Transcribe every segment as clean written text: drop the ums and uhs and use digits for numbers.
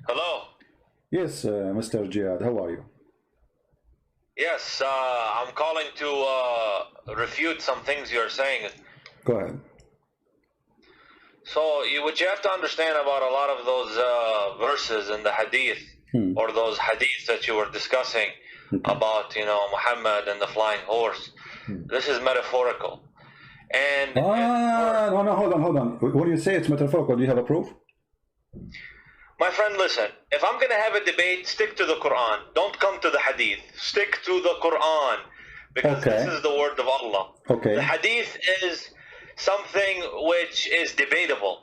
Hello. Yes, Mr. Jihad, how are you? Yes, I'm calling to refute some things you're saying. Go ahead. So, what you have to understand about a lot of those verses in the hadith, or those hadiths that you were discussing about, Muhammad and the flying horse, this is metaphorical. And no, hold on. When you say it's metaphorical, do you have a proof? my friend, listen, if I'm going to have a debate, stick to the Quran. Don't come to the hadith. Stick to the Quran, because this is the word of Allah. The hadith is something which is debatable.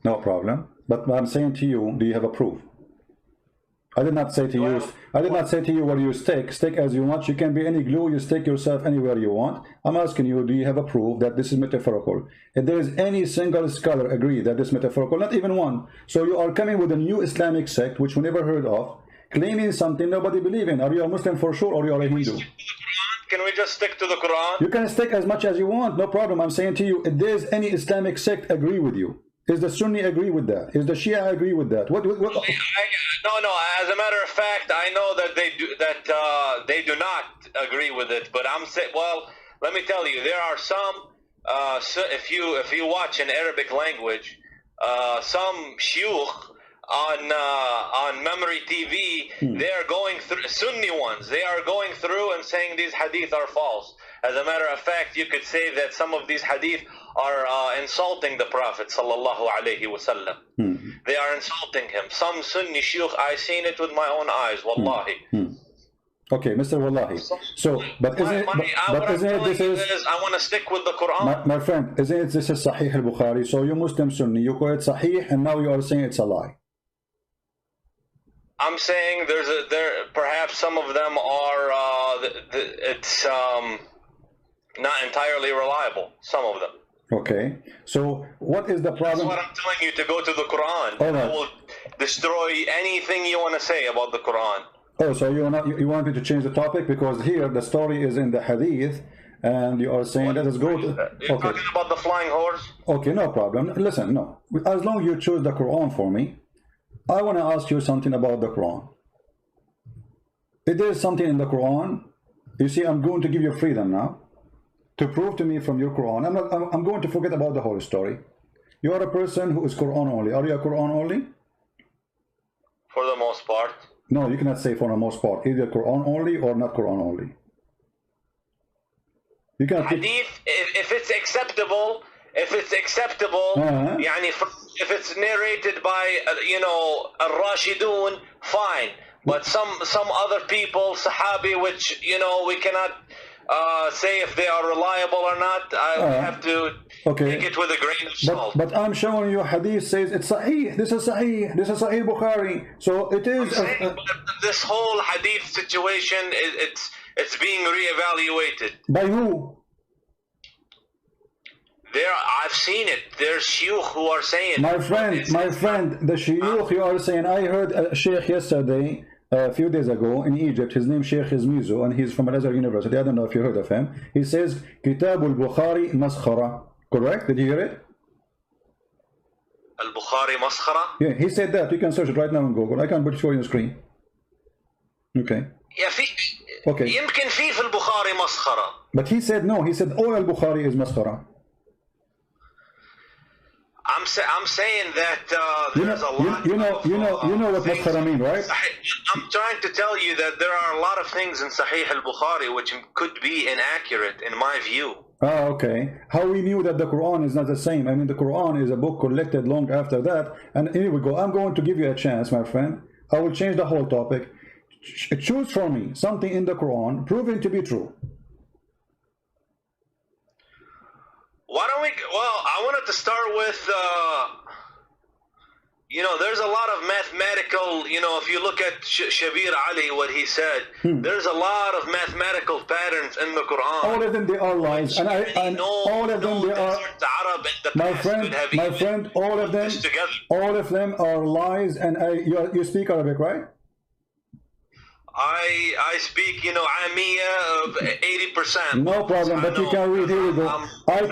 No problem. But I'm saying to you, do you have a proof? I did not say to you. I did not say to you where you stick. Stick as you want. You can be any glue. You stick yourself anywhere you want. I'm asking you, do you have a proof that this is metaphorical? If there is any single scholar agree that this is metaphorical, not even one. So you are coming with a new Islamic sect which we never heard of, claiming something nobody believe in. Are you a Muslim for sure, or you are a Hindu? Can we just stick to the Quran? You can stick as much as you want. No problem. I'm saying to you, if there is any Islamic sect agree with you. Is the Sunni agree with that? Is the Shia agree with that? What? No. As a matter of fact, I know that they do not agree with it. But I'm saying, well, let me tell you, there are some. If you watch in Arabic language, some shuyukh on Memory TV, they are going through Sunni ones. They are going through and saying these hadith are false. As a matter of fact, you could say that some of these hadith are insulting the Prophet sallallahu alaihi wasallam. They are insulting him. Some Sunni shuyukh, I seen it with my own eyes, wallahi. Okay, Mr. Wallahi. So, but isn't it this is? I want to stick with the Quran. My friend, isn't it this is Sahih al-Bukhari? So you Muslim Sunni, you call it Sahih, and now you are saying it's a lie. I'm saying there perhaps some of them are it's not entirely reliable. Some of them. Okay, so what is the problem? That's what I'm telling you, to go to the Quran. All right. I will destroy anything you want to say about the Quran. Oh, so you want me to change the topic, because here the story is in the hadith, and you are saying let us go to. You're talking about the flying horse? Okay, no problem. Listen, no. As long as you choose the Quran for me, I want to ask you something about the Quran. If there is something in the Quran, you see, I'm going to give you freedom now to prove to me from your Quran. I'm going to forget about the whole story. You are a person who is Quran only. Are you a Quran only? For the most part. No, you cannot say for the most part. Either Quran only or not Quran only. You cannot. Hadith, if it's acceptable, يعني, if it's narrated by al-Rashidun, fine. But some other people, Sahabi, which we cannot say if they are reliable or not. I have to take it with a grain of salt. But I'm showing you hadith says it's Sahih. This is Sahih. This is Sahih Bukhari. So it is. This whole hadith situation, it's being reevaluated. By who? I've seen it. There's shuyukh who are saying. My friend, the shuyukh you are saying. I heard a sheikh yesterday, a few days ago in Egypt. His name Sheikh Izmizu, and he's from Al-Azhar University. I don't know if you heard of him. He says Kitab al-Bukhari maskhara. Correct? Did you hear it? Al-Bukhari maskhara? Yeah, he said that. You can search it right now on Google. I can put it for you on the screen. Okay. Okay. يمكن في البخاري مسخرة. But he said no. He said all al-Bukhari is maskhara. I'm saying that there's a lot. You know what maskhara mean, right? I'm trying to tell you that there are a lot of things in Sahih al-Bukhari which could be inaccurate in my view. Ah, okay. How we knew that the Quran is not the same? I mean, the Quran is a book collected long after that. And here we go. I'm going to give you a chance, my friend. I will change the whole topic. Choose for me something in the Quran proven to be true. Why don't we? Well, I wanted to start with, there's a lot of mathematical, if you look at Shabir Ali, what he said, there's a lot of mathematical patterns in the Quran. All of them, they are lies. And all of them, they are, my friend, all of them are lies. And you speak Arabic, right? I speak, you know, Amiya of 80%. No problem, but you can read. Here we go. I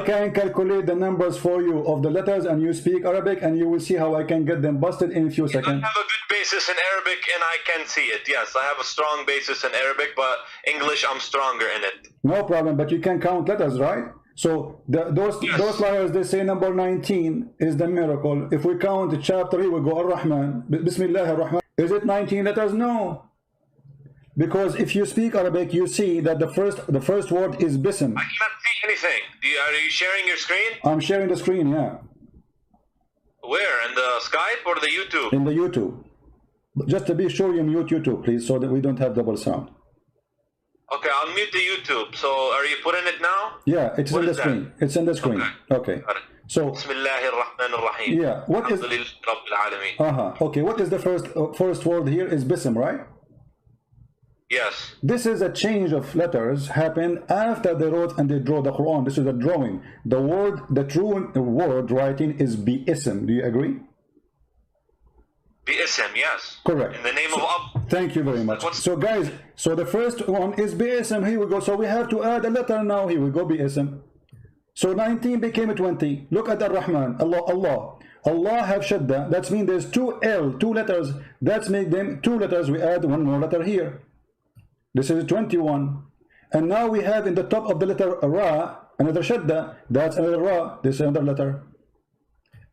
can calculate the numbers for you of the letters, and you speak Arabic, and you will see how I can get them busted in a few seconds. I have a good basis in Arabic, and I can see it. Yes, I have a strong basis in Arabic, but English, I'm stronger in it. No problem, but you can count letters, right? So those liars, they say number 19 is the miracle. If we count chapter 3, we go Ar-Rahman. Bismillah Ar-Rahman. Is it 19 letters? No. Because if you speak Arabic, you see that the first word is bism. I cannot see anything. Are you sharing your screen? I'm sharing the screen, yeah. Where? In the Skype or the YouTube? In the YouTube. Just to be sure you mute YouTube, please, so that we don't have double sound. Okay, I'll mute the YouTube. So are you putting it now? Yeah, it's in the screen. It's in the screen. Okay. So Bismillahirrahmanirrahim. Yeah, what is okay, what is the first word here is bism, right? Yes. This is a change of letters happened after they wrote and they draw the Quran. This is a drawing. The true word writing is bi-ism. Do you agree? Bi-ism, yes. Correct. In the name of Allah. Thank you very much. So guys, so the first one is bi-ism. Here we go. So we have to add a letter now. Here we go, bi-ism. So 19 became 20. Look at Ar-Rahman. Allah have shadda. That means there's two letters. That's make them two letters. We add one more letter here. This is 21. And now we have in the top of the letter Ra, another shadda. That's another Ra. This is another letter.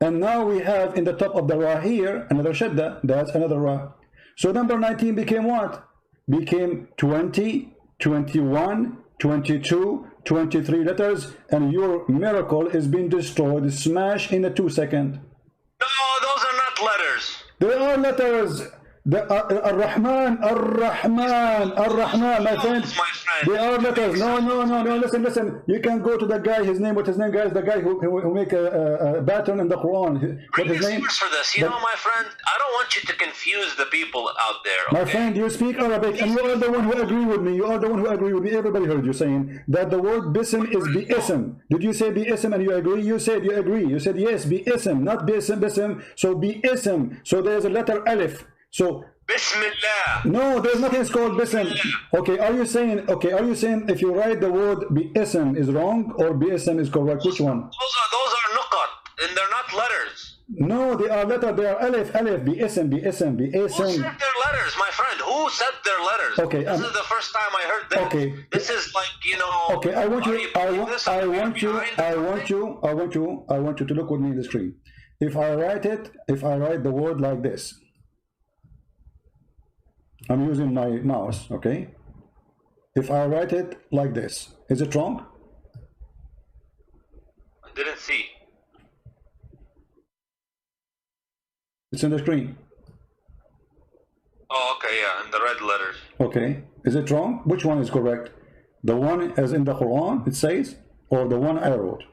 And now we have in the top of the Ra here, another shadda. That's another Ra. So number 19 became what? Became 20, 21, 22, 23 letters. And your miracle is being destroyed, smashed in a 2 seconds. No, those are not letters. They are letters. Ar-Rahman, my friend. They are letters. No, listen. You can go to the guy, what's his name, guys? The guy who make a pattern in the Quran. Bring your source for this. You know, my friend, I don't want you to confuse the people out there. Okay? My friend, you speak Arabic, and you are the one who agree with me. Everybody heard you saying that the word bism is bi-ism. Did you say bi-ism and you agree? You said you agree. You said yes, bi-ism, not bism. So bi-ism. So there's a letter alif. So Bismillah. No, there's nothing called bism. Okay, are you saying if you write the word bi-ism is wrong or bi-ism is correct? Which one? Those are nuqat, and they're not letters. No, they are letters. They are alif, bi-ism. Who said their letters, my friend? Who said their letters? Okay, this is the first time I heard that. Okay, this is like, you know. Okay, I want you to look with me in the screen. If I write the word like this. I'm using my mouse, okay? If I write it like this, is it wrong? I didn't see. It's in the screen. Oh, okay, yeah, in the red letters. Okay, is it wrong? Which one is correct? The one as in the Quran, it says, or the one I wrote?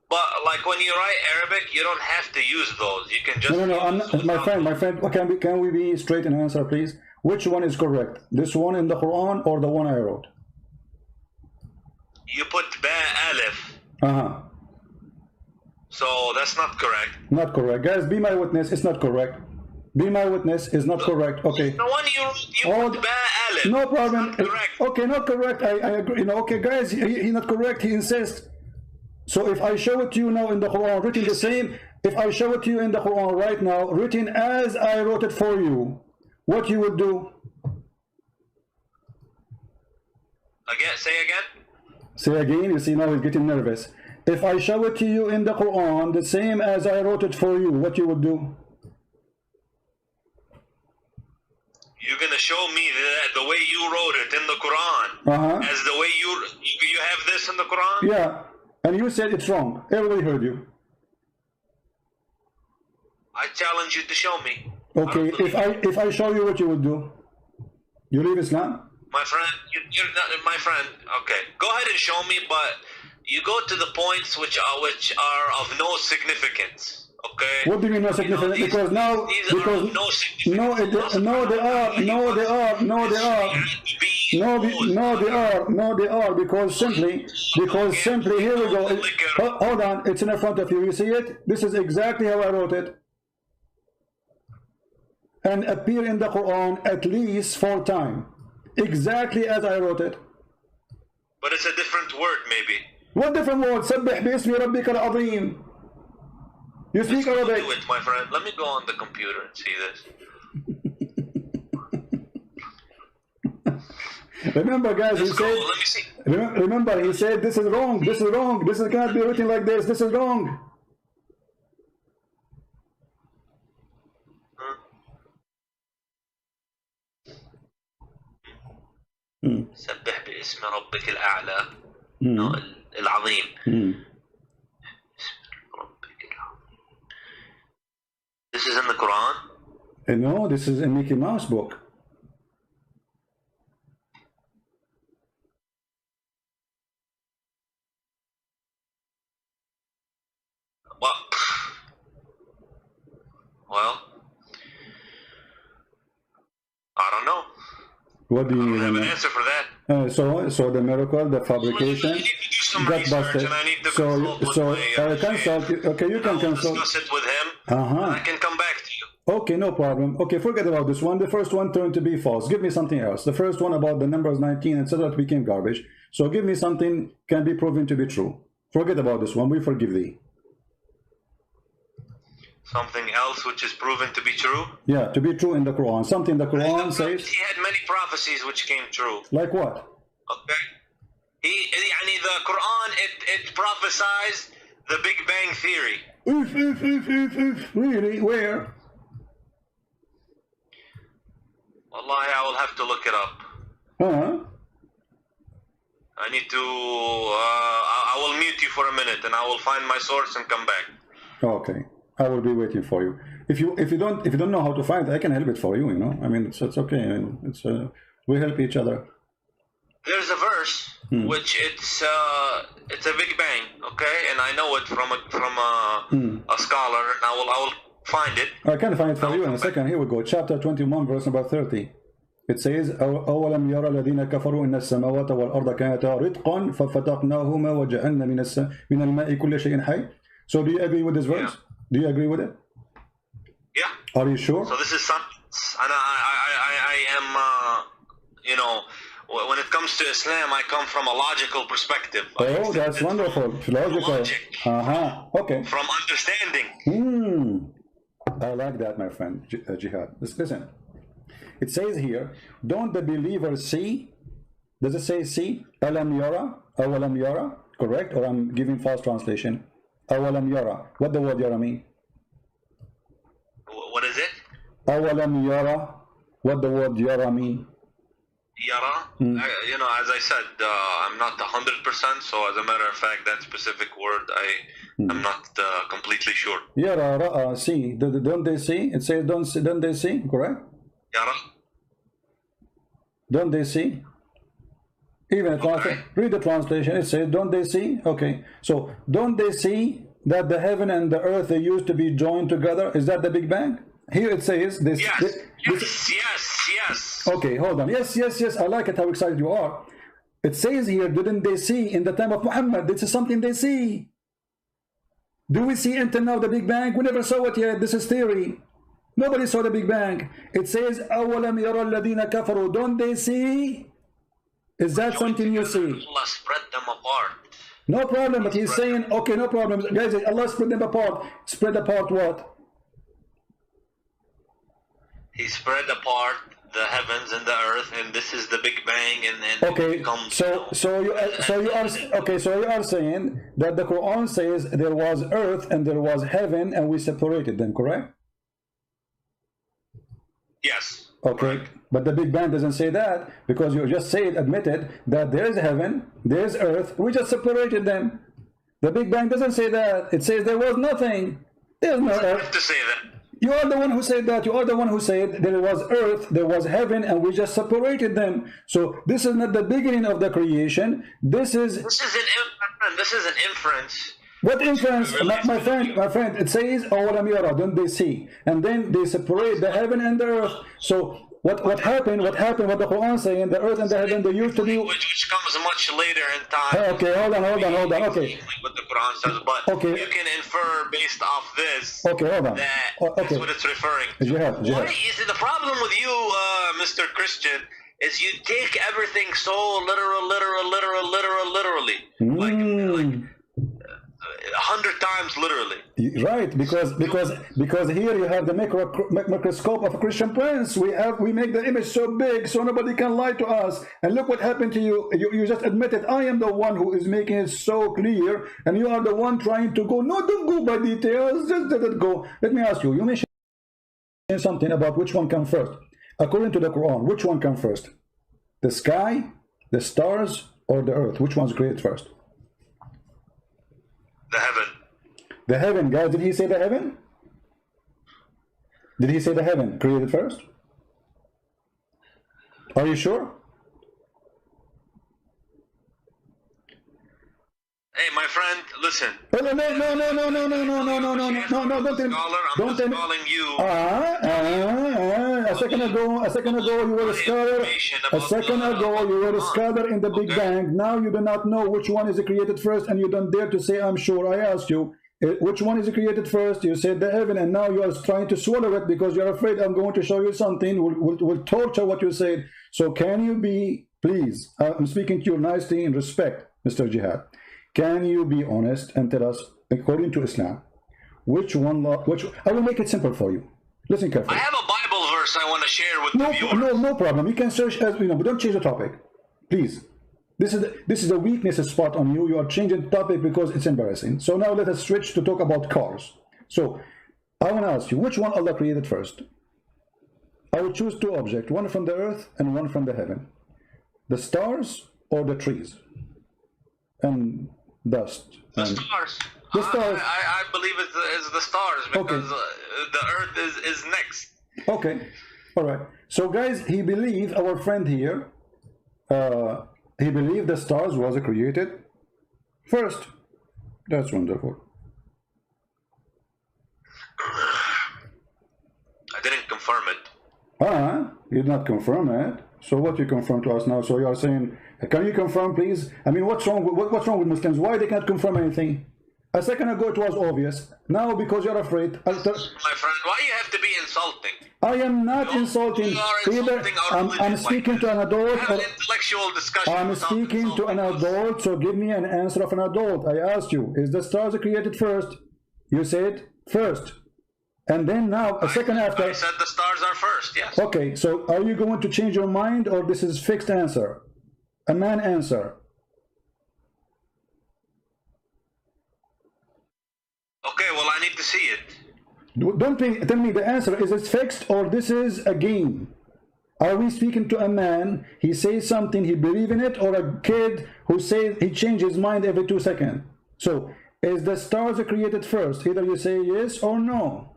But like when you write Arabic, you don't have to use those. You can just no. I'm not, my friend. Can we be straight in answer, please? Which one is correct? This one in the Quran or the one I wrote? You put ba alif. So that's not correct. Not correct, guys. Be my witness. It's not correct. Be my witness is not correct. Okay. The one you put ba alif. No problem. Not correct. Okay, not correct. I agree. You know. Okay, guys. He's not correct. He insists. So if I show it to you now in the Quran, written the same, if I show it to you in the Quran right now, written as I wrote it for you, what you will do? Again, say again? Say again, you see now he's getting nervous. If I show it to you in the Quran, the same as I wrote it for you, what you will do? You're going to show me the way you wrote it in the Quran, as the way you have this in the Quran? Yeah. And you said it's wrong. Everybody heard you. I challenge you to show me. Okay, if I show you, what you would do? You leave Islam? My friend, you're not my friend. Okay, go ahead and show me, but you go to the points which are of no significance. Okay. What do you mean no significance? Because now, they are because simply here we go. Hold on, it's in front of you. You see it? This is exactly how I wrote it. and appear in the Quran at least 4 times, exactly as I wrote it. But it's a different word, maybe. What different word? سبح باسم ربك العظيم. You speak Arabic. Do it, my friend. Let me go on the computer and see this. Remember, guys, he said. Let me see. Remember, he said this is wrong. This is wrong. This cannot be written like this. This is wrong. سبح باسم ربك الأعلى العظيم. This is in the Quran? No, this is a Mickey Mouse book. Well, I don't know. What do you I don't have an answer for that. So the miracle, the fabrication, I need to do some got research, busted. and I need to consult with my consult. Okay, you can consult. Discuss it with him. And I can come back to you. Okay, no problem. Okay, forget about this one. The first one turned to be false. Give me something else. The first one about the numbers 19, etc., became garbage. So give me something can be proven to be true. Forget about this one. We forgive thee. Something else which is proven to be true? Yeah, to be true in the Quran. Something the Quran says. He had many prophecies which came true. Like what? Okay. The Quran, it prophesies the Big Bang Theory. Really? Where? Wallahi, I will have to look it up. I need to, I will mute you for a minute and I will find my source and come back. Okay. I will be waiting for you. If you don't know how to find it, I can help it for you. You know, I mean, it's okay. I mean, we help each other. There's a verse which it's a Big Bang, okay, and I know it from a scholar, and I will find it. I can find it for you in a second. Here we go. Chapter 21, verse number 30. It says, أولم يرى الذين كفروا إن السماوات والأرض كانتا رتقا ففتقناهما وجعلنا من الماء كل شيء حي. So do you agree with this verse? Yeah. Do you agree with it? Yeah. Are you sure? So this is something, and I am, you know, when it comes to Islam, I come from a logical perspective. Oh, that's wonderful. Logical. Logic. Okay. From understanding. I like that, my friend, Jihad. Listen. It says here, don't the believers see? Does it say see? Alam yara? Awalam yara? Correct? Or I'm giving false translation? Awalam yara. What the word yara mean? What is it? Awalam yara. What the word yara mean? Yara? You know, as I said, I'm not 100%, so as a matter of fact, that specific word, I'm not completely sure. Yara, ra'a, see. Don't they see? It says don't they see? Correct? Yara? Don't they see? Even read the translation. It says, don't they see? Okay. So, don't they see that the heaven and the earth, they used to be joined together? Is that the Big Bang? Here it says this. Yes. Okay, hold on. Yes. I like it how excited you are. It says here, didn't they see in the time of Muhammad? This is something they see. Do we see until now the Big Bang? We never saw it yet. This is theory. Nobody saw the Big Bang. It says, أَوَلَمْ يَرَى الَّذِينَ كَفَرُوا. Don't they see? Is that something you see? Allah spread them apart. No problem, but he's saying, okay, no problem. Guys, Allah spread them apart. Spread apart what? He spread apart the heavens and the earth, and this is the Big Bang, and okay. So you are saying that the Quran says there was earth and there was heaven, and we separated them, correct? Yes. Okay, correct. But the Big Bang doesn't say that, because you just admitted that there is heaven, there is earth, we just separated them. The Big Bang doesn't say that. It says there was nothing. There's no earth. Have to say that. You are the one who said that. You are the one who said there was earth, there was heaven, and we just separated them. So this is not the beginning of the creation. This is an inference. What inference? My friend, it says, "Awalam yara," don't they see? And then they separate the heaven and the earth. So what happened? What the Quran saying? The earth and the heaven, they used to be. Which comes much later in time. Okay, hold on. Okay. What the Quran says, but okay. You can infer based off this. Okay, hold on. That's what it's referring to. Jihad. You see, the problem with you, Mr. Christian, is you take everything so literally. Like 100 times literally. Right, because here you have the microscope of a Christian prince. We make the image so big so nobody can lie to us. And look what happened to you. You just admitted I am the one who is making it so clear, and you are the one trying to go. No, don't go by details. Just let it go. Let me ask you. You mentioned something about which one comes first. According to the Quran, which one comes first? The sky, the stars, or the earth? Which one's created first? The heaven. The heaven, guys. Did he say the heaven? Did he say the heaven created first? Are you sure? Hey, my friend, listen. No, don't calling you. A second ago you were a scholar. A second ago you were a scholar in the Big Bang. Now you do not know which one is created first, and you don't dare to say I'm sure. I asked you which one is created first. You said the heaven, and now you are trying to swallow it because you're afraid I'm going to show you something. Will torture what you said. So can you be, please? I'm speaking to you nicely in respect, Mr. Jihad. Can you be honest and tell us, according to Islam, which one? I will make it simple for you. Listen carefully. I have a Bible verse I want to share with the viewers. No problem. You can search as you know, but don't change the topic, please. This is a weakness spot on you. You are changing the topic because it's embarrassing. So now let us switch to talk about cars. So I want to ask you, which one Allah created first? I will choose two objects, one from the earth and one from the heaven. The stars or the trees and dust? The stars. The stars. I believe it's the stars because the earth is next. Okay. All right. So guys, he believed, our friend here, he believed the stars was created first. That's wonderful. I didn't confirm it. You did not confirm it. So what you confirm to us now? So you are saying, can you confirm, please? I mean, what's wrong with Muslims? Why they can't confirm anything? A second ago it was obvious. Now because you're afraid. My friend, why you have to be insulting? I am not insulting. I'm speaking to an adult. Have an intellectual discussion. I'm speaking to an adult, so give me an answer of an adult. I asked you, is the stars created first? You said first. And then now, a second after. I said the stars are first, yes. Okay, so are you going to change your mind, or this is fixed answer? A man answer. Okay, well, I need to see it. Don't tell me the answer. Is it fixed, or this is a game? Are we speaking to a man, he says something, he believes in it, or a kid who says he changes his mind every 2 seconds? So, is the stars created first? Either you say yes or no.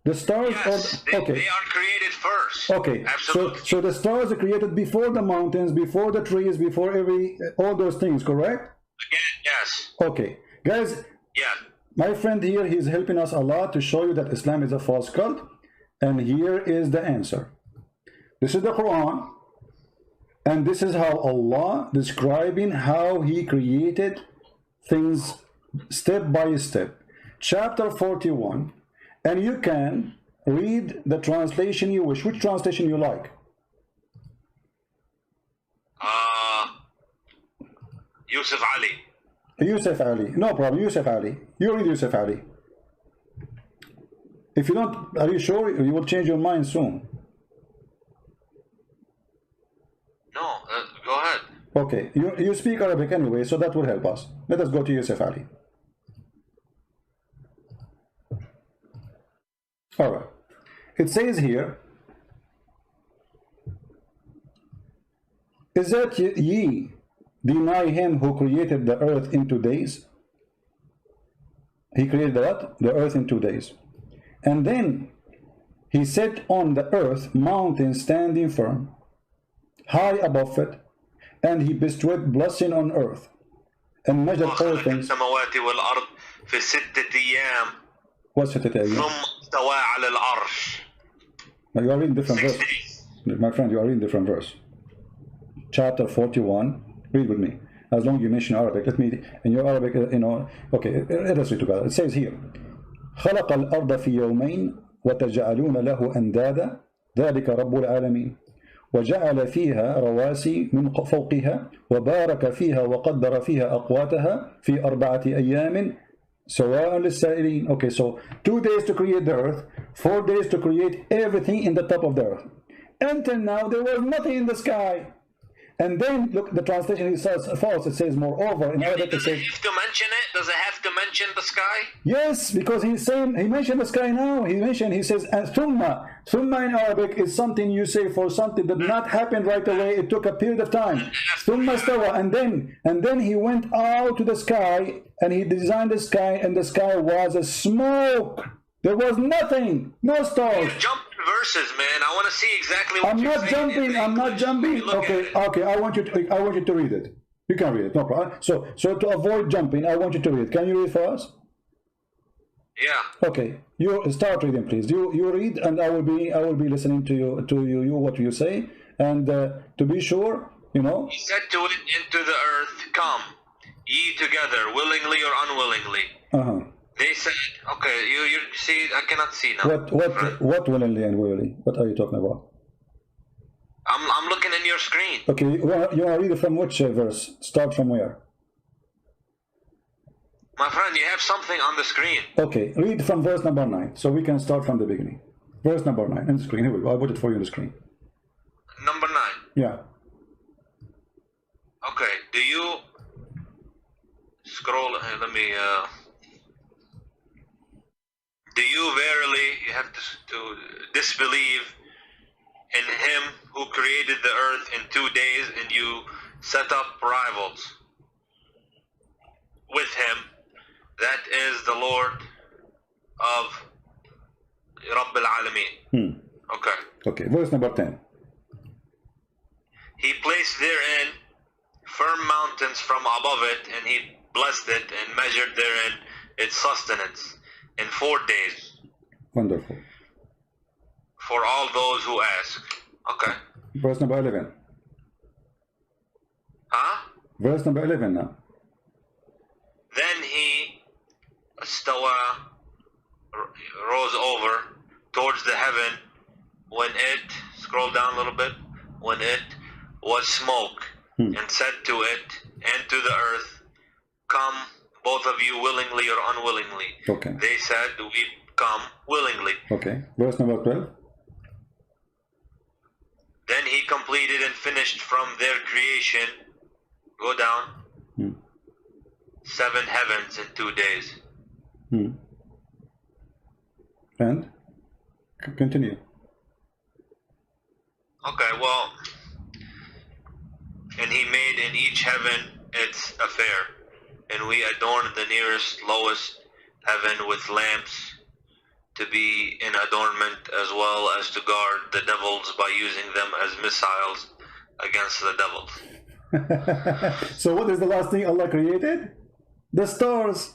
The stars they are created first. Okay, absolutely. So the stars are created before the mountains, before the trees, before all those things, correct? Again, yes. Okay, guys. Yeah. My friend here, he's helping us a lot to show you that Islam is a false cult, and here is the answer. This is the Quran, and this is how Allah describing how He created things step by step. Chapter 41. And you can read the translation you wish. Which translation you like? Yusuf Ali. Yusuf Ali. No problem. Yusuf Ali. You read Yusuf Ali. If you don't, are you sure you will change your mind soon? No, go ahead. Okay. You speak Arabic anyway, so that will help us. Let us go to Yusuf Ali. All right. It says here, is that ye deny him who created the earth in 2 days? He created what? The earth in 2 days. And then he set on the earth mountains standing firm, high above it, and he bestowed blessing on earth, and measured all things. What's it again? ثم استوى على العرش. You are reading different verses. My friend, you are reading different verse. Chapter 41. Read with me. As long as you mention Arabic, let me, in your Arabic, you know, okay, let us read together. It says here, خلق الأرض في يومين وتجعلون له أندادا ذلك رب العالمين وجعل فيها رواسي من فوقها وبارك فيها وقدر فيها أقواتها في 4 أيام سواء للسائلين. Okay, so 2 days to create the earth, 4 days to create everything in the top of the earth. Until now there was nothing in the sky. And then look, the translation is false. It says moreover in Arabic. Does it have to mention it? Does it have to mention the sky? Yes, because he's saying, he mentioned the sky now. He says thumma. Thumma in Arabic is something you say for something that did not happen right away. It took a period of time. Thumma stawa, and then he went out to the sky and he designed the sky, and the sky was a smoke. There was nothing, no stars. You're jumping verses, man. I want to see exactly what you're saying. I'm not jumping. Okay. I want you to read it. You can read it, no problem. So to avoid jumping, I want you to read it. Can you read for us? Yeah. Okay. You start reading, please. You read, and I will be listening to you what you say, and to be sure, you know. He said to it, into the earth, come, ye together, willingly or unwillingly. They said, okay, you see, I cannot see now. What willingly and willingly? What are you talking about? I'm looking in your screen. Okay, you want to read it from which verse? Start from where? My friend, you have something on the screen. Okay, read from verse number 9, so we can start from the beginning. Verse number 9 on the screen. Here we go. I put it for you on the screen. Number 9. Yeah. Okay. Do you scroll? Let me. Do you verily, you have to disbelieve in him who created the earth in 2 days, and you set up rivals with him? That is the Lord of Rabb al-Alameen. Okay. Okay, verse number 10. He placed therein firm mountains from above it, and he blessed it and measured therein its sustenance in 4 days. Wonderful. For all those who ask. Okay. Verse number 11. Huh? Verse number 11 now. Then he rose over towards the heaven when it, scroll down a little bit, when it was smoke, and said to it and to the earth, come, both of you, willingly or unwillingly. Okay. They said, we come willingly. Okay. Verse number 12. Then he completed and finished from their creation, go down, 7 heavens in 2 days. And continue. Okay, well, and he made in each heaven its affair, and we adorned the nearest, lowest heaven with lamps to be in adornment, as well as to guard the devils by using them as missiles against the devils. So what is the last thing Allah created? The stars.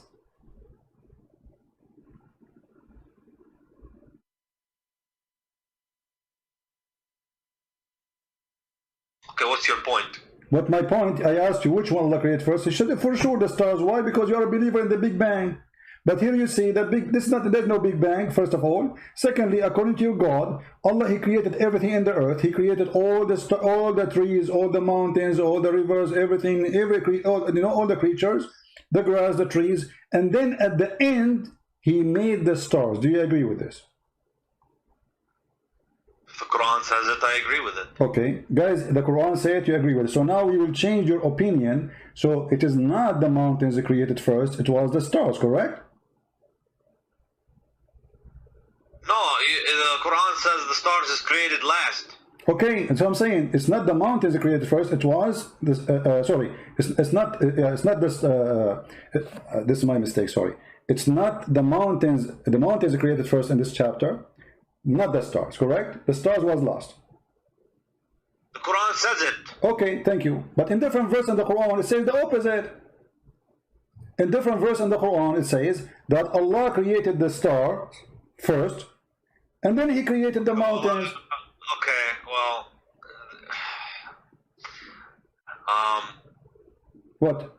Okay, what's your point? But my point, I asked you which one Allah created first. You should for sure the stars. Why? Because you are a believer in the Big Bang. But here you see that there's no Big Bang, first of all. Secondly, according to your God, Allah, He created everything in the earth. He created all the trees, all the mountains, all the rivers, everything, all the creatures, the grass, the trees, and then at the end He made the stars. Do you agree with this? If the Quran says it, I agree with it. Okay, guys, the Quran says you agree with it. So now we will change your opinion. So it is not the mountains that created first; it was the stars, correct? No, the Quran says the stars is created last. Okay, and so I'm saying it's not the mountains that created first. It was this. Sorry, it's not this. This is my mistake. Sorry, it's not the mountains. The mountains that created first in this chapter, not the stars. Correct? The stars was last. The Quran says it. Okay, thank you. But in different verse in the Quran, it says the opposite. In different verse in the Quran, it says that Allah created the stars first, and then He created the mountains. Okay, well, What?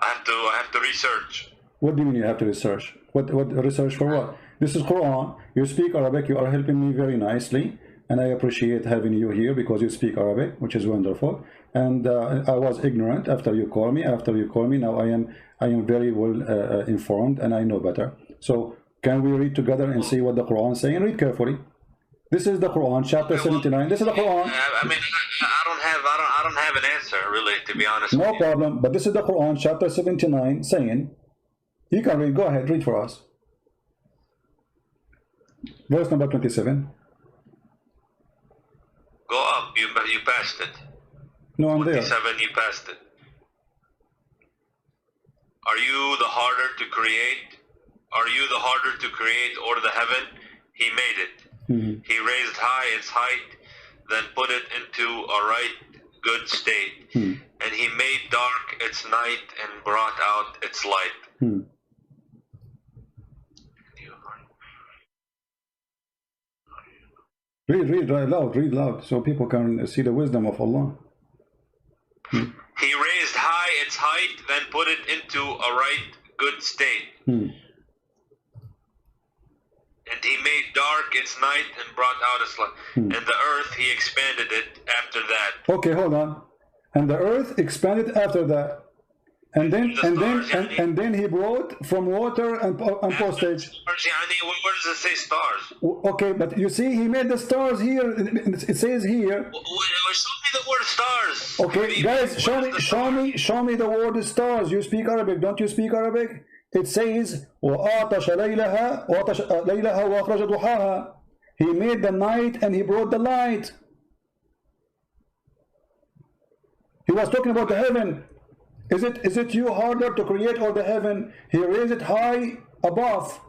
I have to research. What do you mean you have to research? What research for what? This is Quran. You speak Arabic. You are helping me very nicely, and I appreciate having you here because you speak Arabic, which is wonderful. And I was ignorant after you call me. After you call me, now I am very well informed, and I know better. So can we read together and see what the Quran is saying? Read carefully. This is the Quran, chapter 79. This is the Quran. I mean, I don't have an answer really, to be honest. No problem. But this is the Quran, chapter 79, saying, you can read. Go ahead, read for us. Verse number 27. Go up. You passed it. No, I'm there. 27. You passed it. Are you the harder to create? Are you the harder to create, or the heaven? He made it. He raised high its height, then put it into a right good state. And he made dark its night and brought out its light. Read loud, so people can see the wisdom of Allah. He raised high its height, then put it into a right good state. And he made dark its night and brought out its light. And the earth, he expanded it after that. Okay, hold on. And the earth expanded after that. And then he brought from water and postage. Where does it say stars? Okay, but you see, he made the stars here. It says here. Show me the word stars. Okay, guys, show me the word stars. You speak Arabic, don't you speak Arabic? It says, وَآتَشَ لَيْلَهَا وَأَخْرَجَ ضُحَاهَا. He made the night and he brought the light. He was talking about the heaven. Is it you harder to create or the heaven? He raised it high above,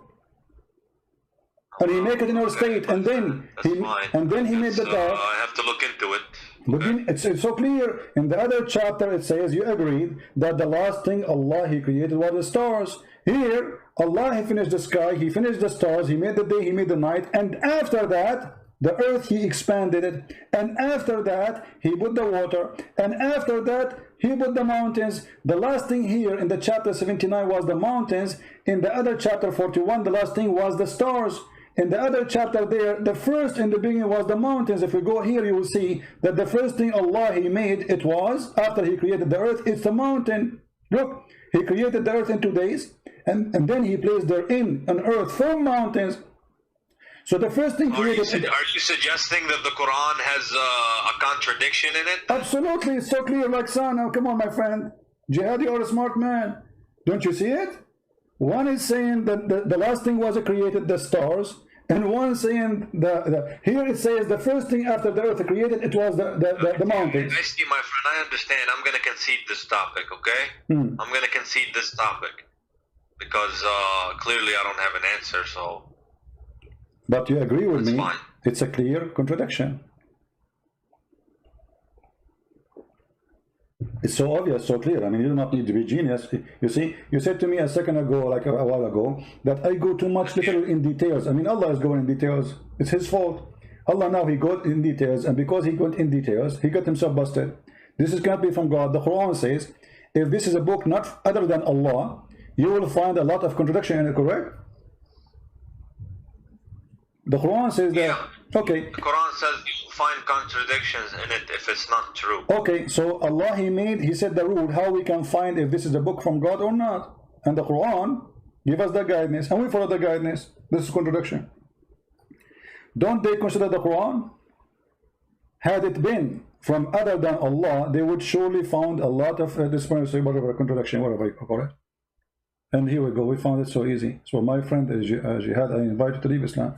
and he make it in our state, and then he made the dark. I have to look into it. But it's so clear. In the other chapter it says you agreed that the last thing Allah he created was the stars. Here Allah he finished the sky, he finished the stars, he made the day, he made the night, and after that the earth he expanded it, and after that he put the water, and after that he put the mountains. The last thing here in the chapter 79 was the mountains. In the other chapter 41 the last thing was the stars. In the other chapter there, the first in the beginning was the mountains. If we go here, you will see that the first thing Allah he made, it was, after he created the earth, it's the mountain. Look, he created the earth in 2 days, and then he placed therein an earth from mountains. So the first thing created... Are you suggesting that the Quran has a contradiction in it? Absolutely, it's so clear like sun. Now, come on, my friend. Jihad, you're a smart man. Don't you see it? One is saying that the last thing was created, the stars, and one saying here it says the first thing after the earth created, it was the mountains. I see, my friend, I understand. I'm going to concede this topic, okay? I'm going to concede this topic because clearly I don't have an answer, so... But you agree with me, fine. It's a clear contradiction. It's so obvious, so clear. I mean, you do not need to be genius. You see, you said to me a second ago, like a while ago, that I go too much little in details. I mean, Allah is going in details. It's his fault. Allah now, he got in details, and because he got in details, he got himself busted. This is can't be from God. The Quran says, if this is a book not other than Allah, you will find a lot of contradiction in it, correct? The Quran says that, yeah. Okay. The Quran says you find contradictions in it if it's not true. Okay, so Allah he said the rule how we can find if this is a book from God or not. And the Quran give us the guidance, and we follow the guidance. This is contradiction. Don't they consider the Quran? Had it been from other than Allah, they would surely found a lot of whatever contradiction, whatever you call it. And here we go, we found it so easy. So my friend Jihad, I invite you to leave Islam.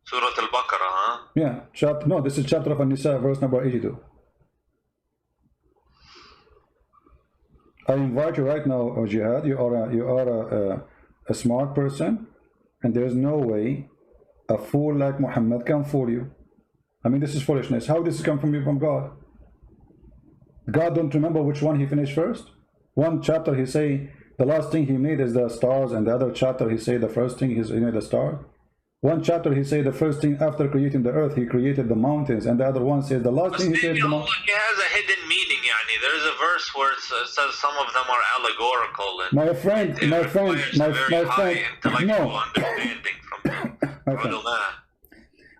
Surah Al-Baqarah, huh? Yeah, this is chapter of An-Nisa, verse number 82. I invite you right now, Jihad. You are a smart person, and there is no way a fool like Muhammad can fool you. I mean, this is foolishness. How this come from God? God don't remember which one he finished first? One chapter he say the last thing he made is the stars, and the other chapter he say the first thing he made the star. One chapter he said the first thing after creating the earth, he created the mountains, and the other one says the last thing he said. It has a hidden meaning. Yani. There's a verse where it says some of them are allegorical. And my friend, no. Understanding from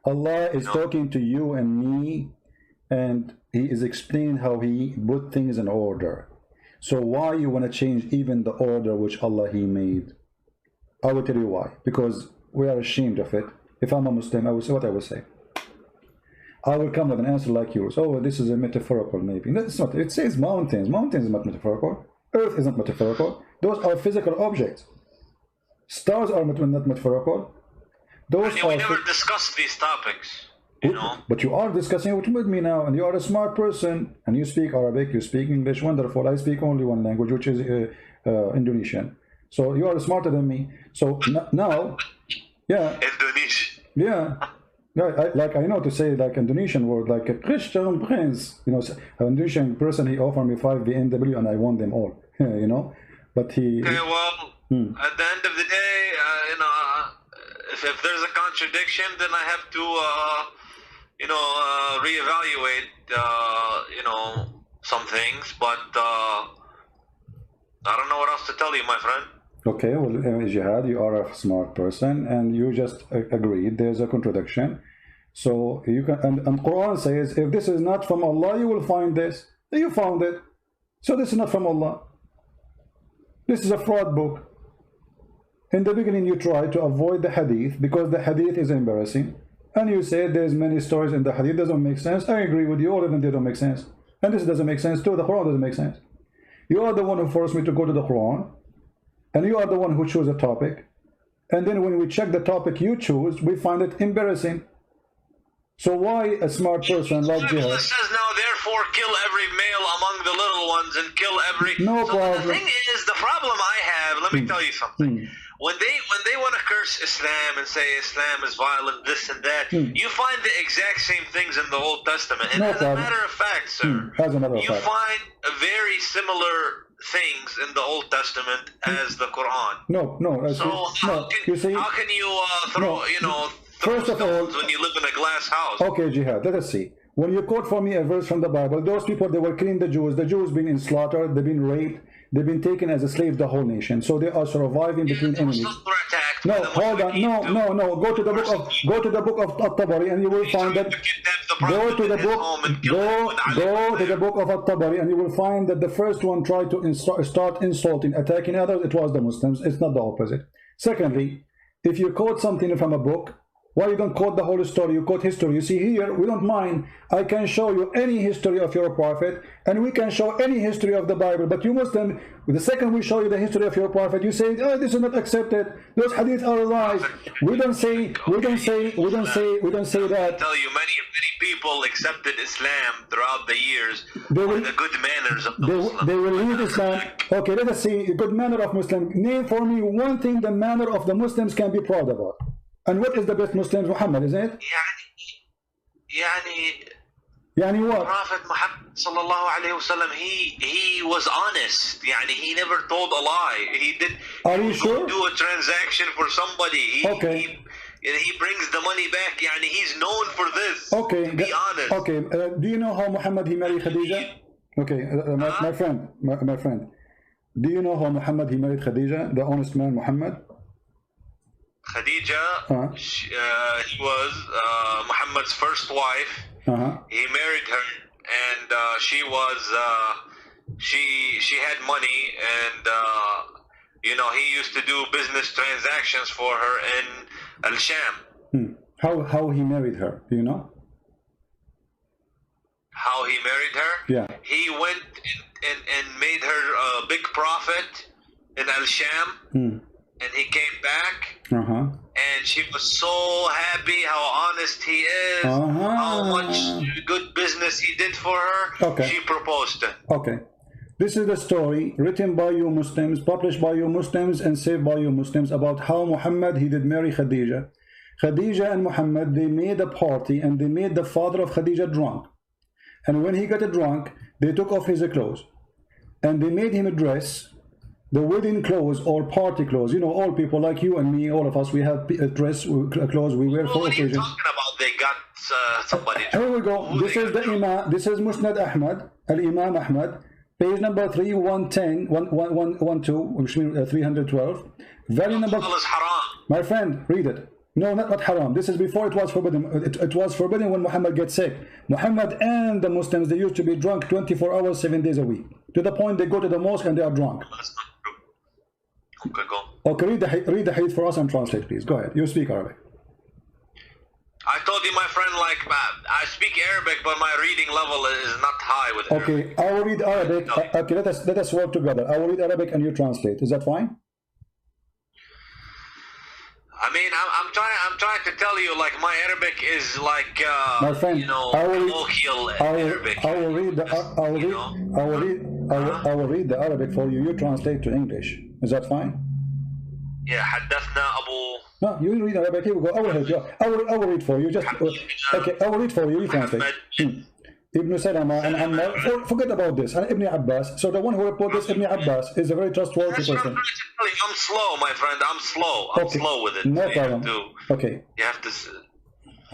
Allah is talking to you and me, and he is explaining how he put things in order. So why you want to change even the order which Allah he made? I will tell you why. Because we are ashamed of it. If I'm a Muslim, I will say what I will say. I will come with an answer like yours. Oh, this is a metaphorical maybe. No, it's not. It says mountains. Mountains is not metaphorical. Earth is not metaphorical. Those are physical objects. Stars are not metaphorical. Those we never discussed these topics. You know? But you are discussing it with me now, and you are a smart person, and you speak Arabic, you speak English, wonderful. I speak only one language, which is Indonesian. So you are smarter than me. So now, yeah. Indonesian. Yeah. Like I know to say like Indonesian word, like a Christian prince. You know, an Indonesian person, he offered me 5 BMW and I won them all. You know, but he. Okay, well, at the end of the day, you know, if there's a contradiction, then I have to, you know, reevaluate, you know, some things. But I don't know what else to tell you, my friend. Okay, well, Jihad, you are a smart person, and you just agreed there's a contradiction. So you can, and Quran says, if this is not from Allah, you will find this. You found it. So this is not from Allah. This is a fraud book. In the beginning, you tried to avoid the hadith because the hadith is embarrassing. And you said there's many stories in the hadith, doesn't make sense. I agree with you, all of them, they don't make sense. And this doesn't make sense too, the Quran doesn't make sense. You are the one who forced me to go to the Quran. And you are the one who chose a topic. And then when we check the topic you choose, we find it embarrassing. So why a smart person like Jihad? It says now, therefore, kill every male among the little ones and kill every... No problem. The thing is, the problem I have, let me tell you something. When they want to curse Islam and say Islam is violent, this and that, you find the exact same things in the Old Testament. And as a matter of fact, sir, you find a very similar things in the Old Testament as the Quran. No. So how can you throw, you know, first of all, when you live in a glass house? Okay, Jihad, let us see. When you quote for me a verse from the Bible, those people, they were killing the Jews. The Jews been slaughtered, they've been raped, they've been taken as a slave, the whole nation. So they are surviving between enemies. No, hold on. No. Go to the book of At-Tabari and you will find that. Go to the book of At-Tabari and you will find that the first one tried to start insulting, attacking others. It was the Muslims. It's not the opposite. Secondly, if you quote something from a book, why you don't quote the whole story? You quote history. You see here, we don't mind. I can show you any history of your prophet, and we can show any history of the Bible. But you Muslim, the second we show you the history of your prophet, you say, oh, this is not accepted. Those hadith are lies. We don't say that. I tell you, many people accepted Islam throughout the years for the good manners of the Muslims. They will leave Islam. Okay, let us see. Good manner of Muslim. Name for me one thing the manner of the Muslims can be proud about. And what is the best Muslims? Muhammad, isn't it? يعني what? Prophet Muhammad sallallahu alayhi wasallam, he was honest. He never told a lie. He did. Are you sure? Do a transaction for somebody. Okay. He brings the money back. He's known for this. Okay. To be honest. Okay. Do you know how Muhammad he married Khadija? Okay, my friend. Do you know how Muhammad he married Khadija, the honest man Muhammad? Khadija, he was Muhammad's first wife. He married her, and she was she had money, and he used to do business transactions for her in Al-Sham. How he married her? Do you know? How he married her? Yeah. He went and made her a big profit in Al-Sham. And he came back, and she was so happy how honest he is, how much good business he did for her. Okay. She proposed to him. Okay. This is the story written by you Muslims, published by you Muslims, and saved by you Muslims about how Muhammad, he did marry Khadija. Khadija and Muhammad, they made a party, and they made the father of Khadija drunk. And when he got drunk, they took off his clothes, and they made him a dress. the wedding clothes or party clothes. You know, all people like you and me, all of us, we have dress clothes we wear for What are you occasion. talking about? They got somebody. Here we go. This is the Imam. This is Musnad Ahmad, Al-Imam Ahmad, page number 110, 112, which means 312. Value number. My friend, read it. No, not haram. This is before it was forbidden. It was forbidden when Muhammad gets sick. Muhammad and the Muslims, they used to be drunk 24 hours, 7 days a week. To the point they go to the mosque and they are drunk. That's not true. Okay, go. Okay, read the hadith for us and translate, please. Go ahead. You speak Arabic. I told you, my friend, like, I speak Arabic, but my reading level is not high with Okay, Arabic. I will read Arabic. Okay, let us work together. I will read Arabic and you translate. Is that fine? I mean, I'm trying to tell you, like, my Arabic is like, my friend, you know, colloquial Arabic. I will read the Arabic for you. You translate to English. Is that fine? Yeah, حدثنا أبو. No, you read Arabic. Here we go. I will help you. I will read for you. Just okay. I will read for you. You translate. Ibn Salama and Ammar. Forget about this. And Ibn Abbas. So the one who reported this, Ibn Abbas, is a very trustworthy person. I'm slow, my friend. I'm slow. I'm slow with it. No problem. Okay. You have to.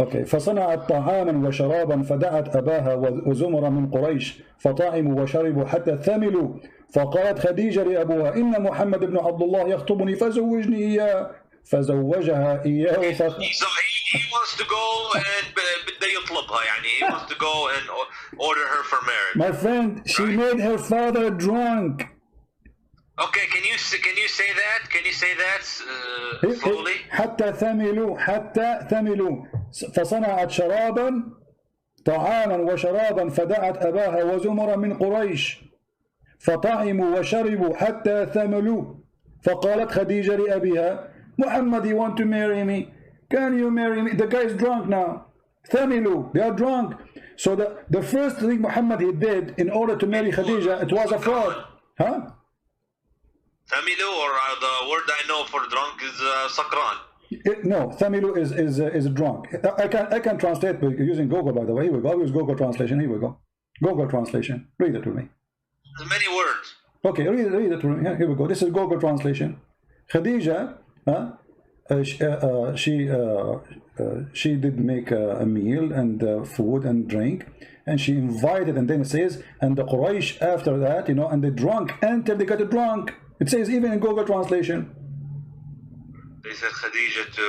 Okay. فصنعت طعاما وشرابا فدعت أباها وزمر من قريش فطعموا وشربوا حتى ثملوا فقالت خديجة لأبوها إن محمد بن عبد الله يخطبني فزوجني إياه فزوجها إياه He wants to go and بدها يطلبها يعني he wants to go and order her for marriage. My friend, she made her father drunk. Okay, can you say that? Can you say that slowly? حتى ثملوا فصنعت شرابا طعاما وشرابا فدعت أباها وزمر من قريش فطعموا وشربوا حتى ثملوا فقالت خديجة لأبيها محمد, you want to marry me? Can you marry me? The guy is drunk now. ثملوا, they are drunk. So the first thing Muhammad he did in order to marry Khadija, it was a fraud. Huh? ثملوا, or the word I know for drunk is sakran. No, ثملوا is drunk. I can translate using Google, by the way. Here we go. I'll use Google translation. Here we go. Google translation. Read it to me. There's many words. Okay, read it to me. Here we go. This is Google translation. Khadija, she did make a meal and food and drink, and she invited, and then it says, and the Quraysh after that, you know, and they drunk until they got drunk. It says even in Google translation. They said Khadija to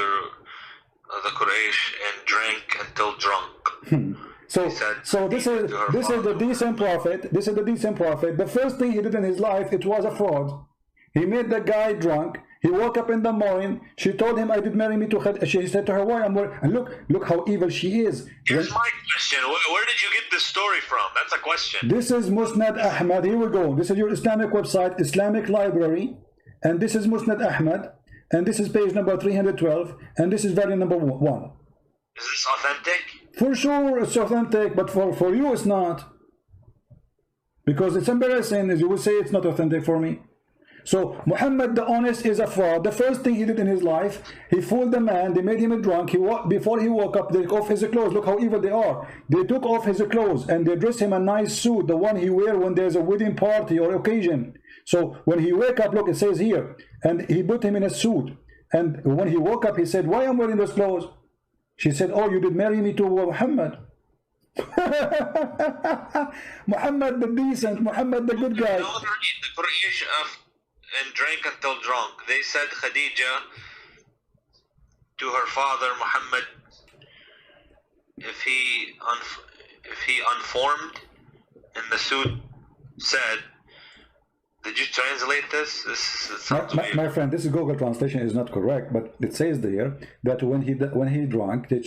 the Quraysh and drank until drunk. So this is the decent prophet. This is the decent prophet. The first thing he did in his life, it was a fraud. He made the guy drunk. He woke up in the morning. She told him, "I did marry me to Khadija." She said to her, "Why I'm worried?" And look how evil she is. Here's my question: where did you get this story from? That's a question. This is Musnad Ahmad. Here we go. This is your Islamic website, Islamic library, and this is Musnad Ahmad, and this is page number 312, and this is value number 1. Is this authentic? For sure, it's authentic, but for you, it's not, because it's embarrassing. As you will say, it's not authentic for me. So Muhammad the honest is a fraud. The first thing he did in his life, he fooled the man. They made him drunk. Before he woke up, they took off his clothes. Look how evil they are. They took off his clothes and they dressed him a nice suit, the one he wear when there's a wedding party or occasion. So when he wake up, look, it says here, and he put him in a suit. And when he woke up, he said, "Why am I wearing those clothes?" She said, "Oh, you did marry me to Muhammad." Muhammad the decent, Muhammad the good guy. And drank until drunk. They said Khadija to her father Muhammad, if he unformed in the suit, said, did you translate this? My friend, this is Google translation is not correct, but it says there that when he drank, they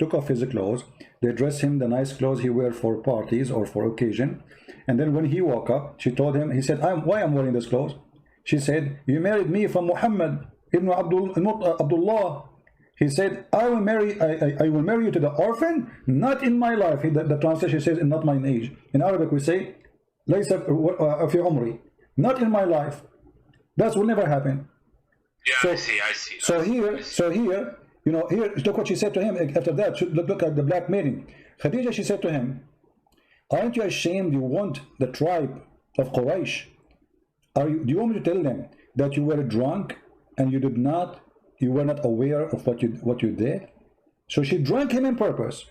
took off his clothes, they dressed him the nice clothes he wear for parties or for occasion, and then when he woke up, she told him, he said, why I'm wearing these clothes? She said, "You married me from Muhammad ibn Abdullah." He said, I will marry you to the orphan, not in my life. The translation says, "Not my age." In Arabic we say, "Laysa fi umri," not in my life. That will never happen. Yeah, I see. So here, you know, here look what she said to him after that. Look at the blackmailing. Khadija, she said to him, "Aren't you ashamed? You want the tribe of Quraysh Do you want me to tell them that you were drunk and you were not aware of what you did? So she drank him on purpose,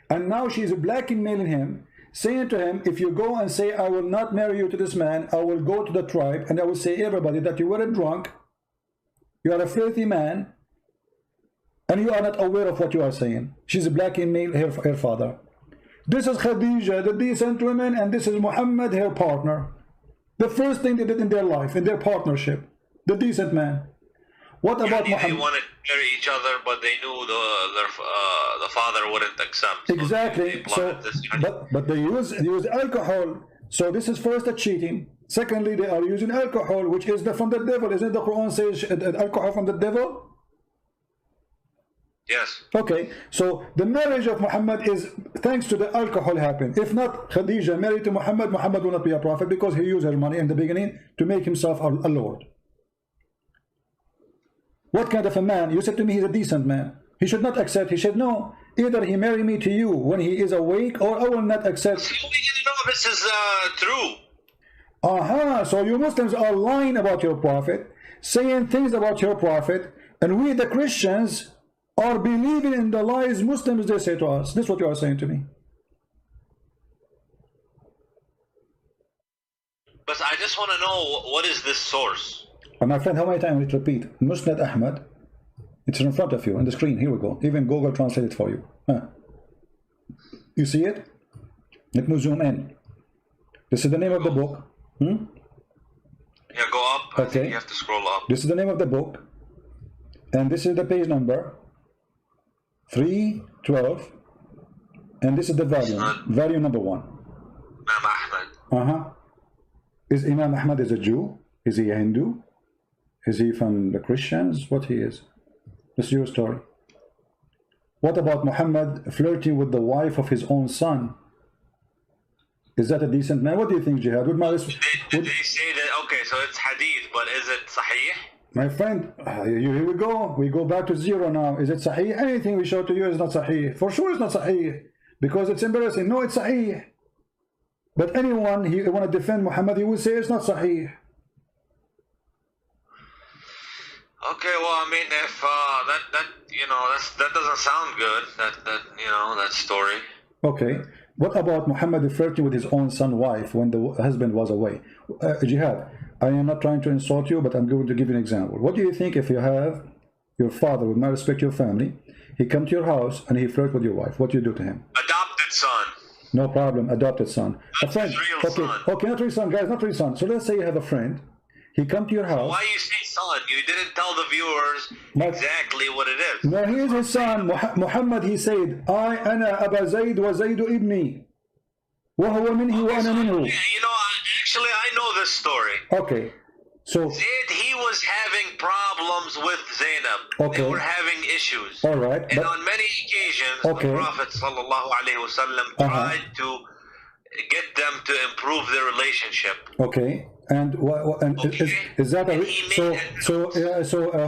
and now she's blackmailing him, saying to him, if you go and say, I will not marry you to this man, I will go to the tribe and I will say everybody that you were a drunk, you are a filthy man, and you are not aware of what you are saying. She's blackmailing her father. This is Khadija, the decent woman, and this is Muhammad, her partner. The first thing they did in their life, in their partnership, the decent man. What about Muhammad? They wanted to marry each other, but they knew the father wouldn't accept. Exactly. But they use alcohol. So this is first a cheating. Secondly, they are using alcohol, which is from the devil. Isn't the Quran says alcohol from the devil? Yes. Okay, so the marriage of Muhammad is thanks to the alcohol happened. If not Khadija married to Muhammad, Muhammad will not be a prophet, because he used her money in the beginning to make himself a lord. What kind of a man? You said to me he's a decent man. He should not accept. He said, no, either he marry me to you when he is awake, or I will not accept. So we didn't know this is true. So you Muslims are lying about your prophet, saying things about your prophet, and we the Christians are believing in the lies Muslims they say to us. This is what you are saying to me. But I just want to know, what is this source? My friend, how many times will it repeat? Musnad Ahmad. It's in front of you on the screen. Here we go. Even Google translate it for you. You see it? Let me zoom in. This is the name of the book. Yeah, go up. Okay. You have to scroll up. This is the name of the book. And this is the page number 312. And this is the volume. Volume number 1. Imam Ahmad. Is Imam Ahmad is a Jew? Is he a Hindu? Is he from the Christians? What he is? This is your story. What about Muhammad flirting with the wife of his own son? Is that a decent man? What do you think, Jihad? Did they say that? Okay, so it's hadith, but is it sahih? My friend, here we go. We go back to zero now. Is it sahih? Anything we show to you is not sahih. For sure it's not sahih. Because it's embarrassing. No, it's sahih. But anyone who want to defend Muhammad, he will say it's not sahih. Okay, well, I mean, if that doesn't sound good. That story. Okay. What about Muhammad flirting with his own son's wife when the husband was away? Jihad, I am not trying to insult you, but I'm going to give you an example. What do you think if you have your father, with my respect, your family, he come to your house and he flirt with your wife? What do you do to him? Adopted son. No problem, adopted son. Not a friend. His real son. Okay, not real son, guys, not real son. So let's say you have a friend. He come to your house. Why you say son? You didn't tell the viewers exactly what it is. No, he is his son. Muhammad, he said, أنا أبا زيد وزيد ابني وهو منه وأنا منه. Actually, I know this story. Okay. So Zayd, he was having problems with Zainab. Okay. They were having issues. All right. And on many occasions, Okay. the Prophet ﷺ tried to get them to improve their relationship. Okay. And is that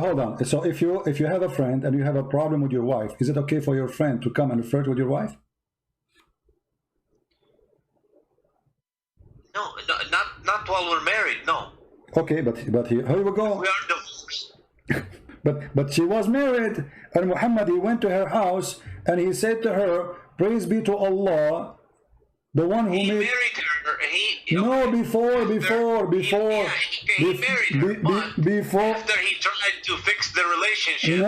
hold on. So if you have a friend and you have a problem with your wife, is it okay for your friend to come and flirt with your wife? No, not while we're married. No. Okay, but here we go. We are divorced. but she was married, and Muhammad, he went to her house and he said to her, "Praise be to Allah, the one who He made." married her. Before. He married her. Before. After he tried to fix the relationship.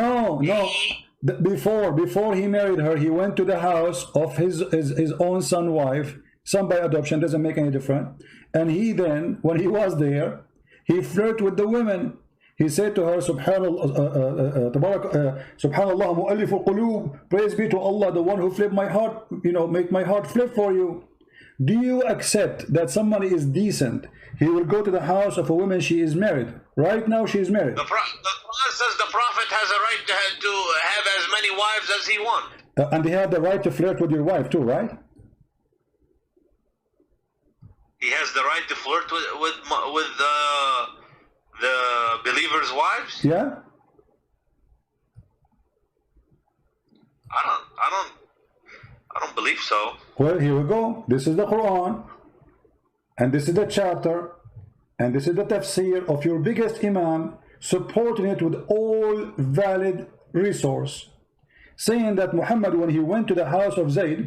Before he married her, he went to the house of his own son's wife, son by adoption, doesn't make any difference. And he then, when he was there, he flirted with the women. He said to her, Subhanallah, mu'allif al-qulub, praise be to Allah, the one who flipped my heart, make my heart flip for you. Do you accept that somebody is decent? He will go to the house of a woman, she is married. Right now she is married. The Quran says the Prophet has a right to have as many wives as he wants. And he had the right to flirt with your wife too, right? He has the right to flirt with the believers' wives? Yeah. I don't believe so. Well, here we go. This is the Quran, and this is the chapter, and this is the tafsir of your biggest imam, supporting it with all valid resource, saying that Muhammad, when he went to the house of Zayd,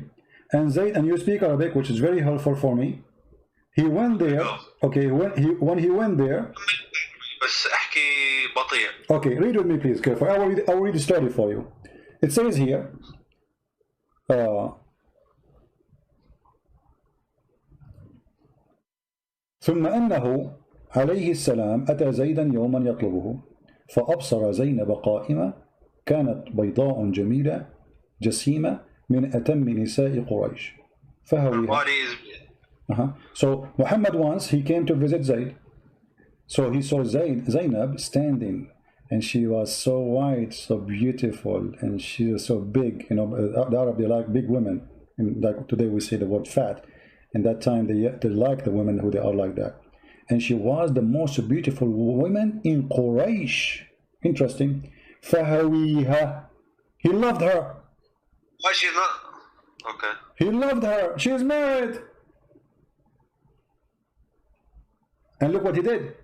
and you speak Arabic, which is very helpful for me, he went there. Okay, when he went there. Okay, read with me please carefully. I will read the story for you. It says here, ثم أنه عليه السلام أتى زيدا يوما يطلبه فأبصر زينب قائمة كانت بيضاء جميلة جسيمة من أتم نساء قريش فهويها. So Muhammad once he came to visit Zayd. So he saw Zainab standing, and she was so white, so beautiful, and she was so big. You know, the Arab, they like big women. And like today we say the word fat. In that time they like the women who they are like that. And she was the most beautiful woman in Quraysh. Interesting. فهويها. He loved her. Why she's not? Okay. He loved her. She is married. And look what he did.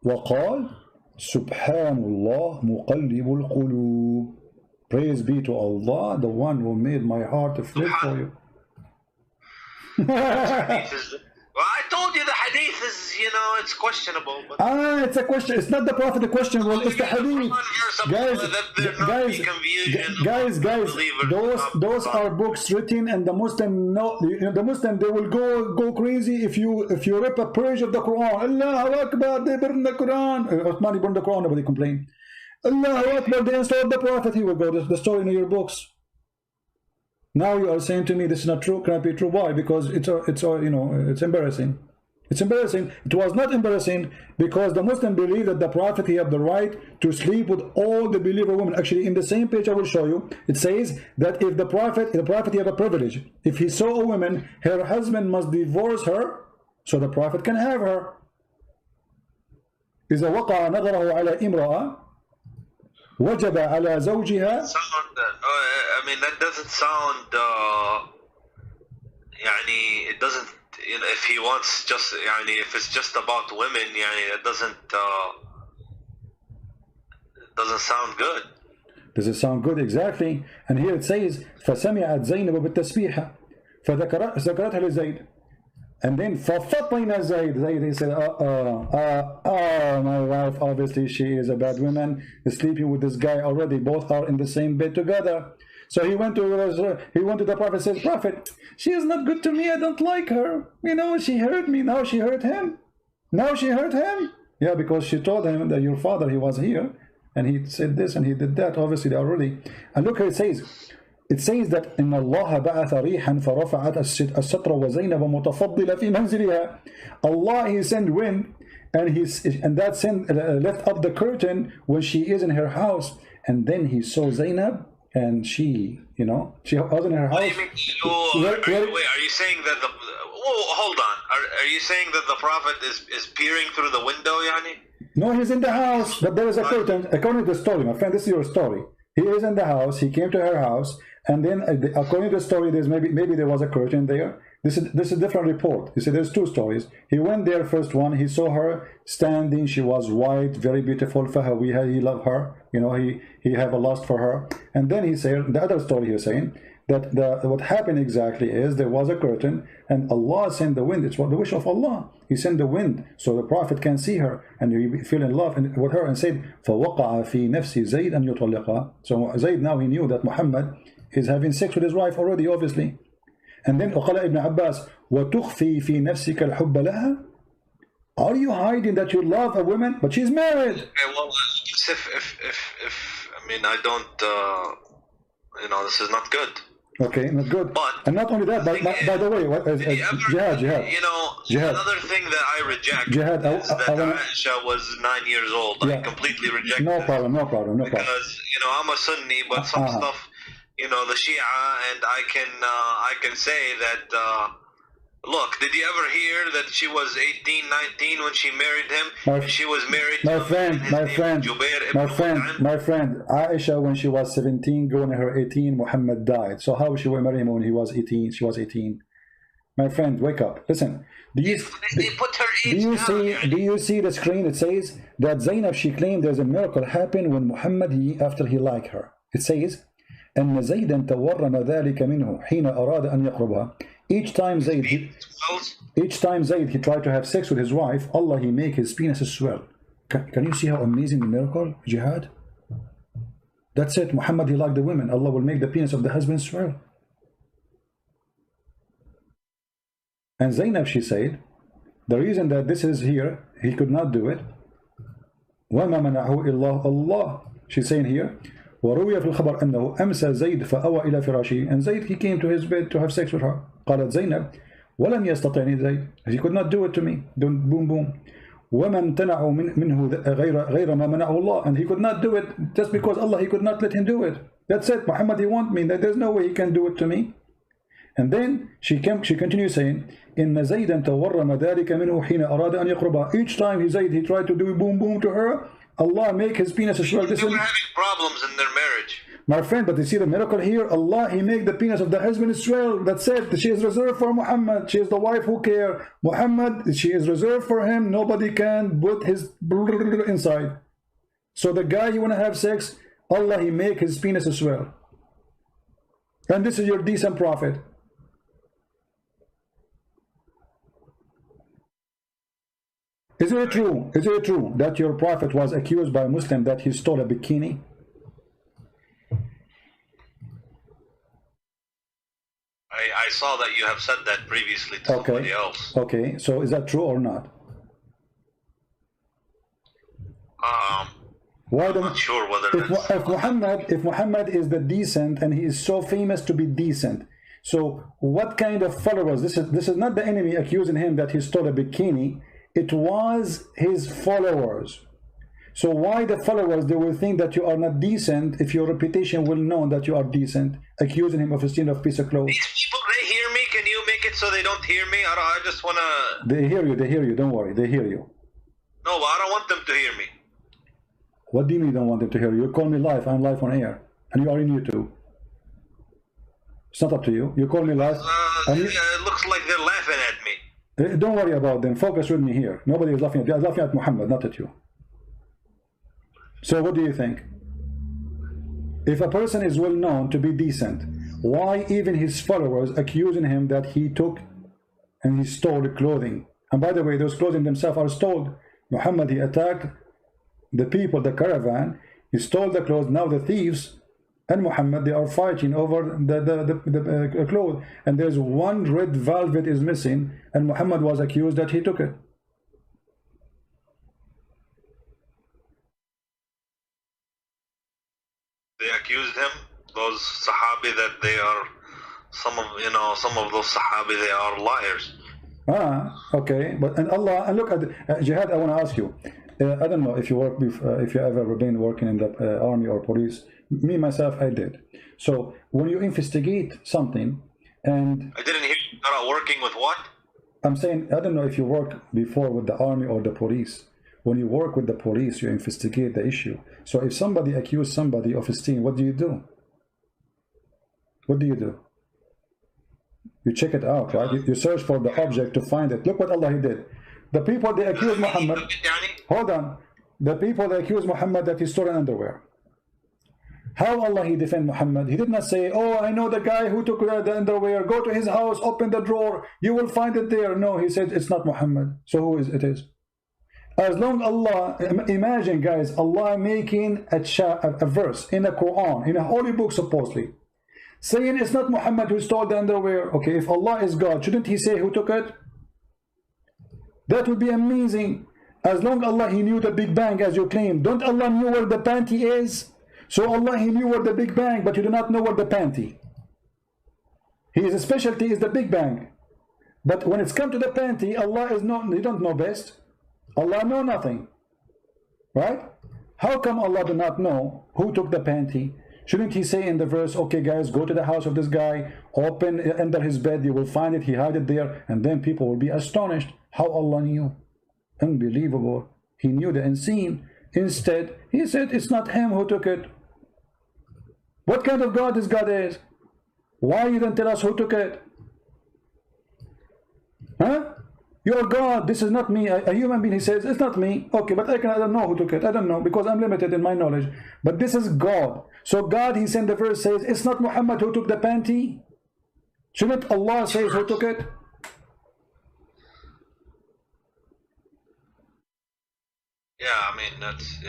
وقال سبحان الله مقلب القلوب. Praise be to Allah, the one who made my heart to flip for you. Well, I told you the hadith is, you know, it's questionable. But it's a question. It's not the Prophet the questionable. It's the hadith. Guys. Those are books written, and the Muslim know. The Muslim, they will go crazy if you rip a page of the Quran. Allahu Akbar, they burn the Quran. Uthmani burned the Quran. Nobody complained. Allahu Akbar, they installed the Prophet. He will go. The story in your books. Now you are saying to me this is not true, cannot be true. Why? Because it's you know, it's embarrassing. It's embarrassing. It was not embarrassing because the Muslim believe that the Prophet, he had the right to sleep with all the believer women. Actually, in the same page I will show you, it says that if the Prophet he had a privilege. If he saw a woman, her husband must divorce her, so the Prophet can have her. إذا وقع نظره على امرأة وجب على زوجها. I mean, that doesn't sound يعني it doesn't, you know, if he wants just يعني if it's just about women يعني it doesn't sound good. Does it sound good? Exactly. And here it says فسمعت زينب بالتسبيحة فذكرتها لزيد. And then ففطن Zayd, he said, my wife, obviously she is a bad woman, is sleeping with this guy already, both are in the same bed together. So he went to the Prophet and said, Prophet, she is not good to me, I don't like her. You know, she hurt me, now she hurt him. Now she hurt him. Yeah, because she told him that your father, he was here, and he said this and he did that. Obviously they already. And look how it says. It says that إن الله بعث ريحا فرفعت الستر وزينب متفضلة في منزلها. Allah, he sent wind, and that sent left up the curtain when she is in her house. And then he saw Zainab, and she, you know, she was in her house. Wait, are you saying that the? Hold on. Are you saying that the Prophet is peering through the window, yani? No, he's in the house, but there is a curtain. According to the story, my friend, this is your story. He is in the house. He came to her house. And then, according to the story, there's maybe there was a curtain there. This is a different report. You see, there's two stories. He went there, first one. He saw her standing. She was white, very beautiful. Fahawiha, he loved her. You know, he have a lust for her. And then he said, the other story he's saying that what happened exactly is there was a curtain, and Allah sent the wind. It's what the wish of Allah. He sent the wind so the Prophet can see her, and he fell in love with her, and said, فَوَقَعَ فِي نَفْسِ زَيْدْ أَنْ يُطَلِّقَهَا. So Zayd, now he knew that Muhammad is having sex with his wife already, obviously. And then وقال Ibn Abbas وَتُخْفِي فِي نَفْسِكَ الْحُبَّ لَهَا. Are you hiding that you love a woman, but she's married? Okay, well, if I mean, I don't, you know, this is not good. Okay, not good. But and not only that, by the way, jihad. You know, another thing that I reject is that Aisha was 9 years old. Yeah. I completely reject no problem. Because, you know, I'm a Sunni, but some stuff, you know, the Shia, and I can say that, look, did you ever hear that she was 18, 19 when she married him? She was married to my friend, Aisha, when she was 17, going to her 18, Muhammad died. So how she will marry him when he was 18? She was 18. My friend, wake up. Listen. They put her age down. Do you see the screen? It says that Zainab, she claimed there's a miracle happened when Muhammad, after he liked her. It says, أن زيدا تورم ذلك منه حين أراد أن يقربها. Each time Zayd he tried to have sex with his wife, Allah, he make his penis swell. Can you see how amazing the miracle, jihad? That's it. Muhammad, he liked the women. Allah will make the penis of the husband swell. And Zainab, she said, the reason that this is here, he could not do it. وَمَا مَنَعَهُ إِلَّا اللَّهِ. She's saying here, وروي في الخبر أنه أمسى زيد فأوى إلى فراشه. And Zayd, he came to his bed to have sex with her. قالت زينب ولم يستطعني زيد. He could not do it to me. Don't boom boom. وما امتنعوا منه غير ما منعه الله. And he could not do it just because Allah, he could not let him do it. That's it. Muhammad, he want me. There's no way he can do it to me. And then she continues saying, إن زيدا تورم ذلك منه حين أراد أن يقربها. Each time he tried to do boom boom to her, Allah make his penis swell. They were having problems in their marriage. My friend, but you see the miracle here? Allah, he make the penis of the husband swell. That's it. She is reserved for Muhammad. She is the wife who care. Muhammad, she is reserved for him. Nobody can put his inside. So the guy you want to have sex, Allah, he make his penis swell. And this is your decent prophet. Is it true? Is it true that your prophet was accused by a Muslim that he stole a bikini? I saw that you have said that previously to somebody else. Okay, so is that true or not? I'm not sure whether if Muhammad is the decent and he is so famous to be decent, so what kind of followers? This is not the enemy accusing him that he stole a bikini. It was his followers. So why the followers, they will think that you are not decent if your reputation will know that you are decent, accusing him of stealing a piece of clothes. These people, they hear me. Can you make it so they don't hear me? I just want to... They hear you, don't worry, they hear you. No, but I don't want them to hear me. What do you mean you don't want them to hear you? You call me live, I'm live on air, and you are in YouTube. It's not up to you. You call me live. It looks like they're laughing at me. Don't worry about them. Focus with me here. Nobody is laughing at you. I'm laughing at Muhammad, not at you. So what do you think? If a person is well known to be decent, why even his followers accusing him that he took and he stole clothing? And by the way, those clothing themselves are stolen. Muhammad, he attacked the people, the caravan. He stole the clothes. Now the thieves and Muhammad, they are fighting over the clothes, and there's one red velvet is missing, and Muhammad was accused that he took it. They accused him, those Sahabi, that they are some of those Sahabi, they are liars. Okay, but and Allah, and look at Jihad. I want to ask you. I don't know if you work if you ever been working in the army or police. Me myself, I did. So when you investigate something, and I didn't hear you about working with what? I'm saying I don't know if you worked before with the army or the police. When you work with the police, you investigate the issue. So if somebody accuses somebody of stealing, what do you do? What do you do? You check it out, right? You search for the object to find it. Look what Allah he did. The people, they accuse Muhammad. Hold on. The people, they accuse Muhammad that he stole an underwear. How Allah he defend Muhammad? He did not say, oh, I know the guy who took the underwear. Go to his house, open the drawer. You will find it there. No, he said, it's not Muhammad. So who is it is? As long Allah, imagine guys, Allah making a verse in the Quran, in a holy book supposedly, saying it's not Muhammad who stole the underwear. Okay, if Allah is God, shouldn't he say who took it? That would be amazing. As long Allah he knew the Big Bang as you claim. Don't Allah knew where the panty is? So Allah he knew where the Big Bang, but you do not know where the panty. His specialty is the Big Bang. But when it's come to the panty, Allah is not, you don't know best. Allah know nothing. Right? How come Allah do not know who took the panty? Shouldn't he say in the verse, okay guys, go to the house of this guy, open under his bed, you will find it, he hide it there, and then people will be astonished. How Allah knew? Unbelievable. He knew the unseen. Instead, he said it's not him who took it. What kind of God this God is? Why you don't tell us who took it? Huh? You're God. This is not me. A human being, he says, it's not me. Okay, but I don't know who took it. I don't know because I'm limited in my knowledge. But this is God. So God, he sent the verse, says, it's not Muhammad who took the panty. Shouldn't Allah say who took it? Yeah, I mean, that's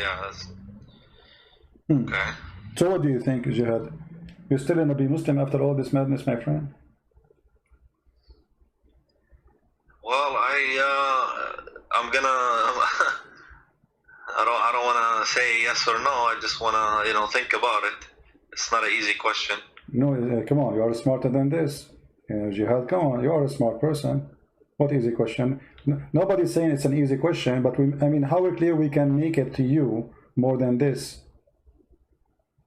okay. So what do you think, Jihad? You're still gonna be Muslim after all this madness, my friend? Well, I'm gonna. I don't want to say yes or no. I just want to, think about it. It's not an easy question. No, come on, you are smarter than this. Jihad, come on, you are a smart person. What easy question? Nobody's saying it's an easy question, but I mean, how clear we can make it to you more than this?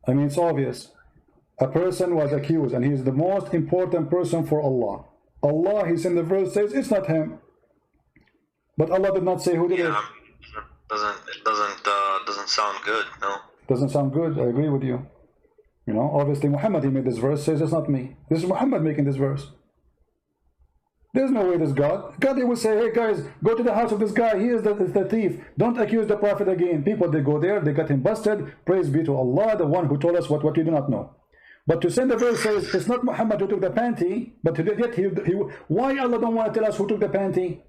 I mean, it's obvious. A person was accused, and he is the most important person for Allah. Allah, he's in the verse, says it's not him. But Allah did not say who did it. It doesn't sound good, no. Doesn't sound good, I agree with you. Obviously Muhammad, he made this verse, says it's not me. This is Muhammad making this verse. There's no way this God, he will say, hey guys, go to the house of this guy, he is the thief. Don't accuse the Prophet again. People, they go there, they got him busted. Praise be to Allah, the one who told us what we do not know. But to send the verse says, it's not Muhammad who took the panty, but yet why Allah don't want to tell us who took the panty?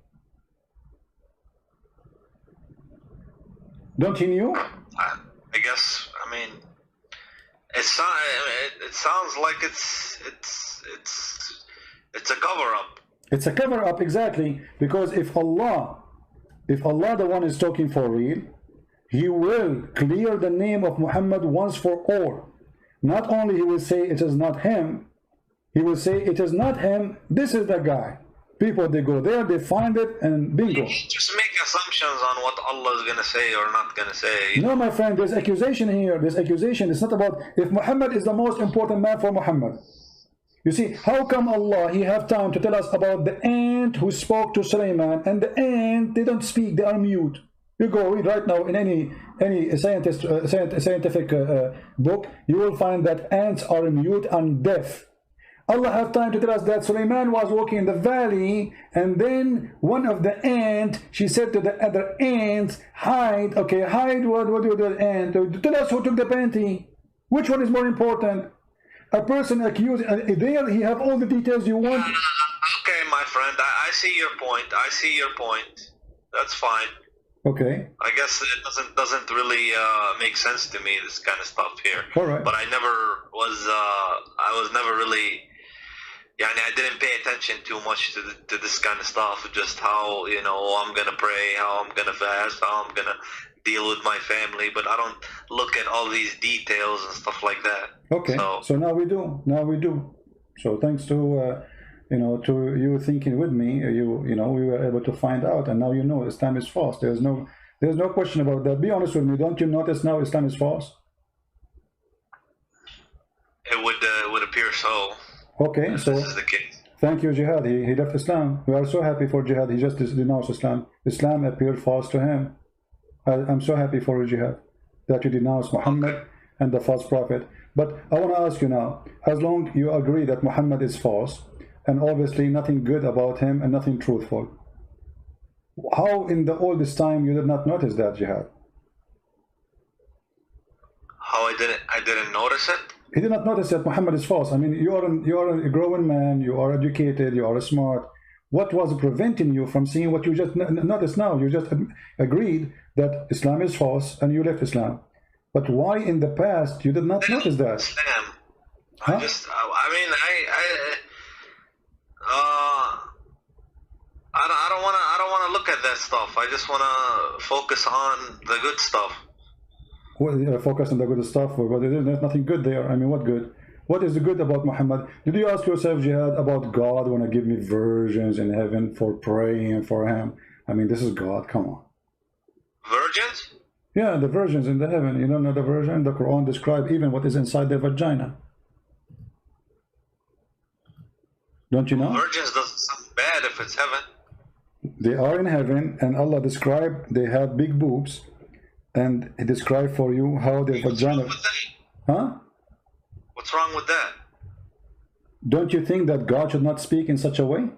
Don't he knew? I guess, I mean, it sounds like it's a cover-up. It's a cover-up, exactly, because if Allah the one is talking for real, he will clear the name of Muhammad once for all. Not only he will say it is not him, he will say it is not him, this is the guy. People, they go there, they find it, and bingo. You just make assumptions on what Allah is going to say or not going to say. No, my friend, there's accusation here. There's accusation. It's not about if Muhammad is the most important man for Muhammad. You see, how come Allah, he have time to tell us about the ant who spoke to Sulaiman, and the ant, they don't speak, they are mute. You go read right now in any scientific book, you will find that ants are mute and deaf. Allah have time to tell us that Sulaiman was walking in the valley, and then one of the ants, she said to the other ants, hide. Okay, hide. What do you do with the ant? Tell us who took the panty. Which one is more important? A person accused, there he have all the details you want. Okay, my friend, I see your point. I see your point. That's fine. Okay. I guess it doesn't really make sense to me, this kind of stuff here. All right. But I was never really, I didn't pay attention too much to this kind of stuff. Just how, I'm going to pray, how I'm going to fast, how I'm going to deal with my family. But I don't look at all these details and stuff like that. Okay. So now we do. So thanks to to you thinking with me, we were able to find out, and now Islam is false. There's no question about that. Be honest with me. Don't you notice now Islam is false? It would appear so. Okay, so this is the case. Thank you, Jihad. He left Islam. We are so happy for Jihad. He just denounced Islam. Islam appeared false to him. I'm so happy for you, Jihad, that you denounce Muhammad and the false prophet. But I want to ask you now, as long you agree that Muhammad is false, and obviously nothing good about him and nothing truthful, how in all this time you did not notice that, Jihad? How I didn't notice it? He did not notice that Muhammad is false. I mean, you are a growing man, you are educated, you are smart. What was preventing you from seeing what you just noticed now? You just agreed that Islam is false and you left Islam. But why in the past you did not notice that? Islam. Huh? I don't want to look at that stuff. I just want to focus on the good stuff. Well, focus on the good stuff, but there's nothing good there. I mean, what good? What is the good about Muhammad? Did you ask yourself, Jihad, about God want to give me virgins in heaven for praying for him? I mean, this is God. Come on. Virgins? Yeah, the virgins in the heaven. You don't know the virgin? The Quran describes even what is inside their vagina. Don't you know? Virgins doesn't sound bad if it's heaven. They are in heaven, and Allah described they have big boobs, and He described for you how their vagina. Huh? What's wrong with that? Don't you think that God should not speak in such a way?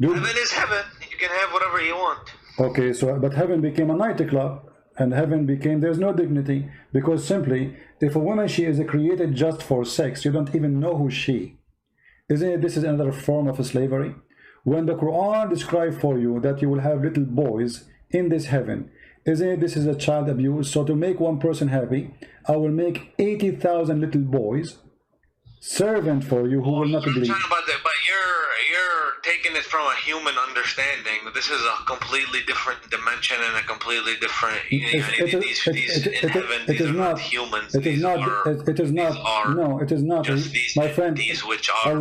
Heaven is heaven. You can have whatever you want. Okay, so but heaven became a nightclub, and heaven became, there's no dignity, because simply, if a woman, she is created just for sex, you don't even know who she. Isn't it, this is another form of slavery? When the Quran describes for you that you will have little boys in this heaven, isn't it, this is a child abuse? So to make one person happy, I will make 80,000 little boys servant for you who will not believe. But you're taking it from a human understanding. This is a completely different dimension and a completely different. These in heaven, these are not humans. It is not. It is not. No, it is not. My friend, these which are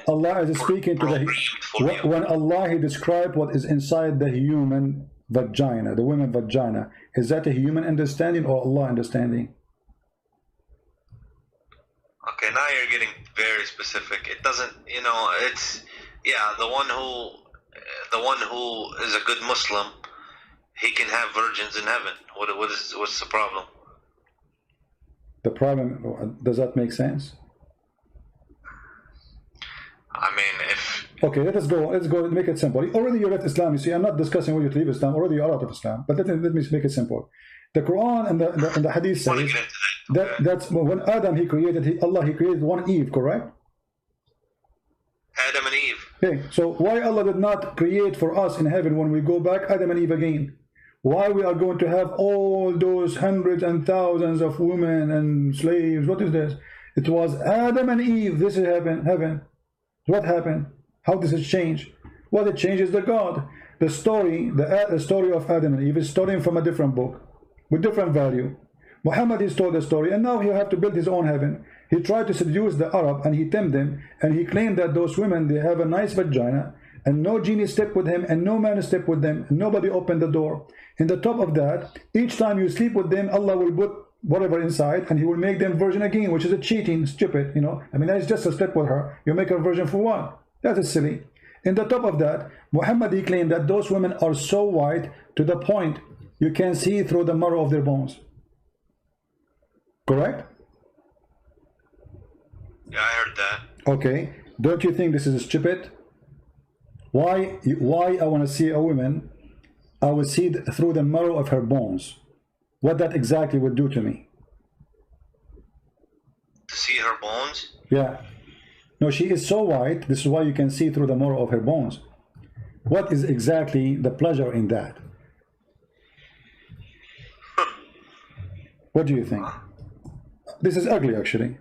Allah is speaking to the. When Allah, He described what is inside the human vagina, the woman vagina, is that a human understanding or Allah understanding? Okay, now you're getting very specific. It doesn't, it's, yeah, the one who is a good Muslim, he can have virgins in heaven. What's the problem? The problem, does that make sense? I mean, if... Okay, let's go, make it simple. Already you left Islam, you see, I'm not discussing whether you leave Islam, already you're out of Islam, but let me make it simple. The Quran and the Hadith says that's when Adam he created Allah he created one Eve, correct? Adam and Eve. Okay, so why Allah did not create for us in heaven when we go back Adam and Eve again? Why we are going to have all those hundreds and thousands of women and slaves? What is this? It was Adam and Eve. This is heaven. What happened? How does it change? What it changes the God. The story of Adam and Eve is stolen from a different book with different value. Muhammad is told the story, and now he have to build his own heaven. He tried to seduce the Arab, and he tempted them, and he claimed that those women, they have a nice vagina, and no genie stepped with him, and no man stepped with them, and nobody opened the door. In the top of that, each time you sleep with them, Allah will put whatever inside, and He will make them virgin again, which is a cheating, stupid, I mean, that's just a step with her. You make her virgin for what? That is silly. In the top of that, Muhammad, he claimed that those women are so white to the point you can see through the marrow of their bones. Correct? Yeah, I heard that. Okay. Don't you think this is stupid? Why I want to see a woman, I will see through the marrow of her bones. What that exactly would do to me. To see her bones? Yeah. No, she is so white, this is why you can see through the marrow of her bones. What is exactly the pleasure in that? What do you think? This is ugly, actually.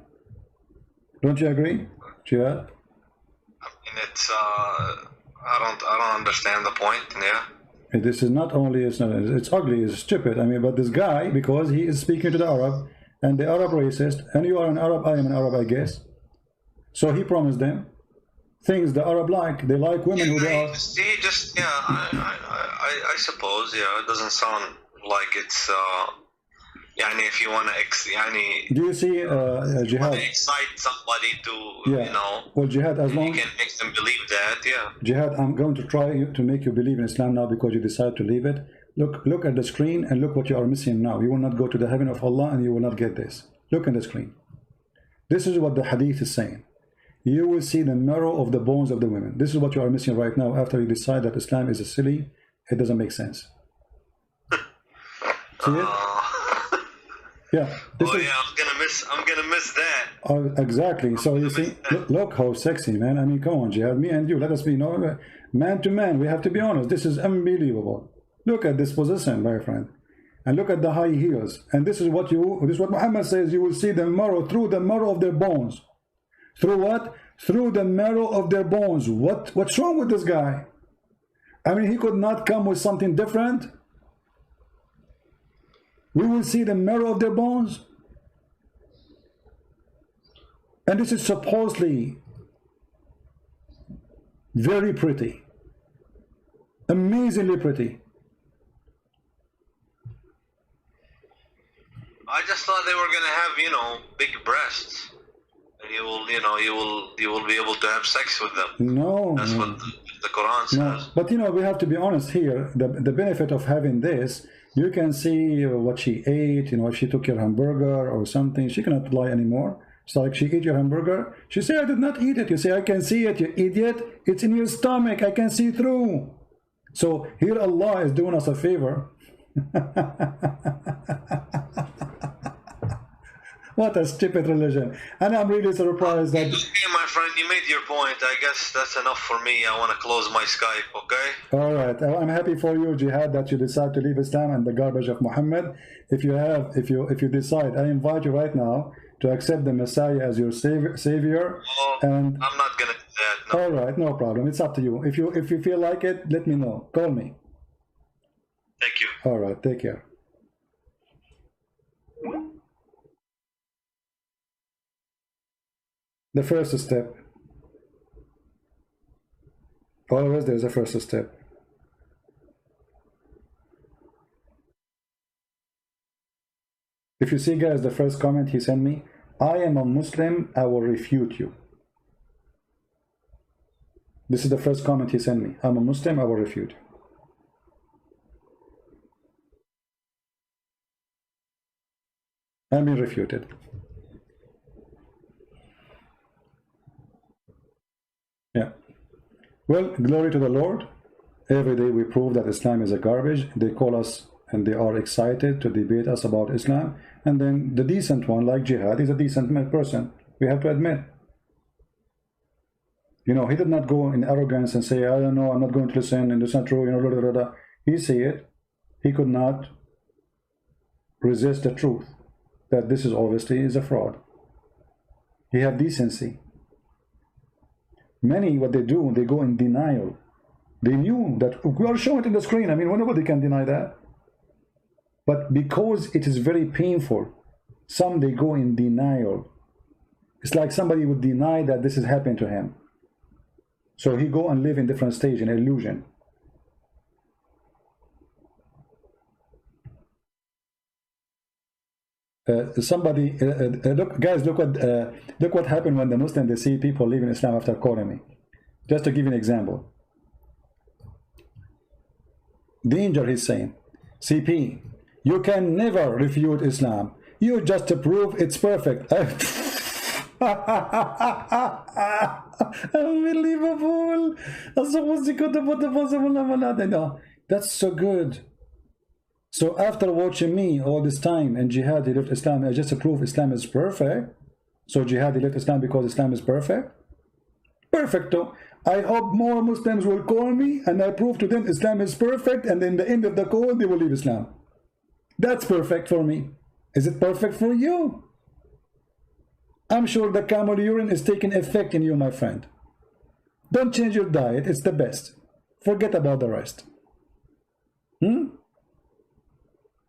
Don't you agree, Jihad? I mean, it's I don't understand the point. Yeah. This is not only it's ugly, it's stupid. I mean, but this guy, because he is speaking to the Arab, and the Arab racist, and you are an Arab, I am an Arab, I guess. So he promised them things the Arab like. They like women who they are. See, just I suppose. Yeah, it doesn't sound like it's. If you want to, do you see Jihad? Excite somebody to, Well, Jihad, as long you can make them believe that, yeah. Jihad, I'm going to try to make you believe in Islam now because you decide to leave it. Look at the screen and look what you are missing now. You will not go to the heaven of Allah and you will not get this. Look at the screen. This is what the Hadith is saying. You will see the marrow of the bones of the women. This is what you are missing right now after you decide that Islam is a silly. It doesn't make sense. See it? Yeah. I'm gonna miss that. Exactly. So you see, look how sexy, man. I mean, come on, Jihad. Me and you, let us be man to man. We have to be honest. This is unbelievable. Look at this position, my friend, and look at the high heels. And this is what Muhammad says. You will see the marrow through the marrow of their bones. Through what? Through the marrow of their bones. What's wrong with this guy? I mean, he could not come with something different. We will see the marrow of their bones. And this is supposedly very pretty. Amazingly pretty. I just thought they were gonna have, big breasts. And you will be able to have sex with them. No. That's what the Quran says. No. But we have to be honest here. The benefit of having this, you can see what she ate, if she took your hamburger or something, she cannot lie anymore. It's like she ate your hamburger. She said, I did not eat it. You say, I can see it, you idiot. It's in your stomach. I can see through. So here Allah is doing us a favor. What a stupid religion. And I'm really surprised that... Okay, my friend, you made your point. I guess that's enough for me. I want to close my Skype, okay? All right. I'm happy for you, Jihad, that you decide to leave Islam and the garbage of Muhammad. If you decide, I invite you right now to accept the Messiah as your savior. Oh, and I'm not going to do that. No. All right, no problem. It's up to you. If you feel like it, let me know. Call me. Thank you. All right, take care. The first step. Always there's a first step. If you see, guys, the first comment he sent me, I am a Muslim, I will refute you. This is the first comment he sent me. I'm a Muslim, I will refute. I'm being refuted. Yeah. Well, glory to the Lord. Every day we prove that Islam is a garbage. They call us and they are excited to debate us about Islam. And then the decent one, like Jihad, is a decent person. We have to admit. You know, he did not go in arrogance and say, I don't know, I'm not going to listen, and it's not true, you know, blah, blah, blah. He said he could not resist the truth, that this is obviously is a fraud. He have decency. Many, what they do, they go in denial. They knew that we are showing it in the screen. I mean, nobody can deny that. But because it is very painful, some they go in denial. It's like somebody would deny that this is happening to him. So he go and live in different stage, in illusion. Look, guys, look what happened when the Muslim, they see people leaving Islam after calling me. Just to give you an example. Danger, he's saying, CP, you can never refute Islam. You just prove it's perfect. Unbelievable. That's so good. So after watching me all this time and Jihad, he left Islam, I just prove Islam is perfect. So Jihad, he left Islam because Islam is perfect? Perfecto. I hope more Muslims will call me and I prove to them Islam is perfect, and in the end of the call they will leave Islam. That's perfect for me. Is it perfect for you? I'm sure the camel urine is taking effect in you, my friend. Don't change your diet, it's the best. Forget about the rest.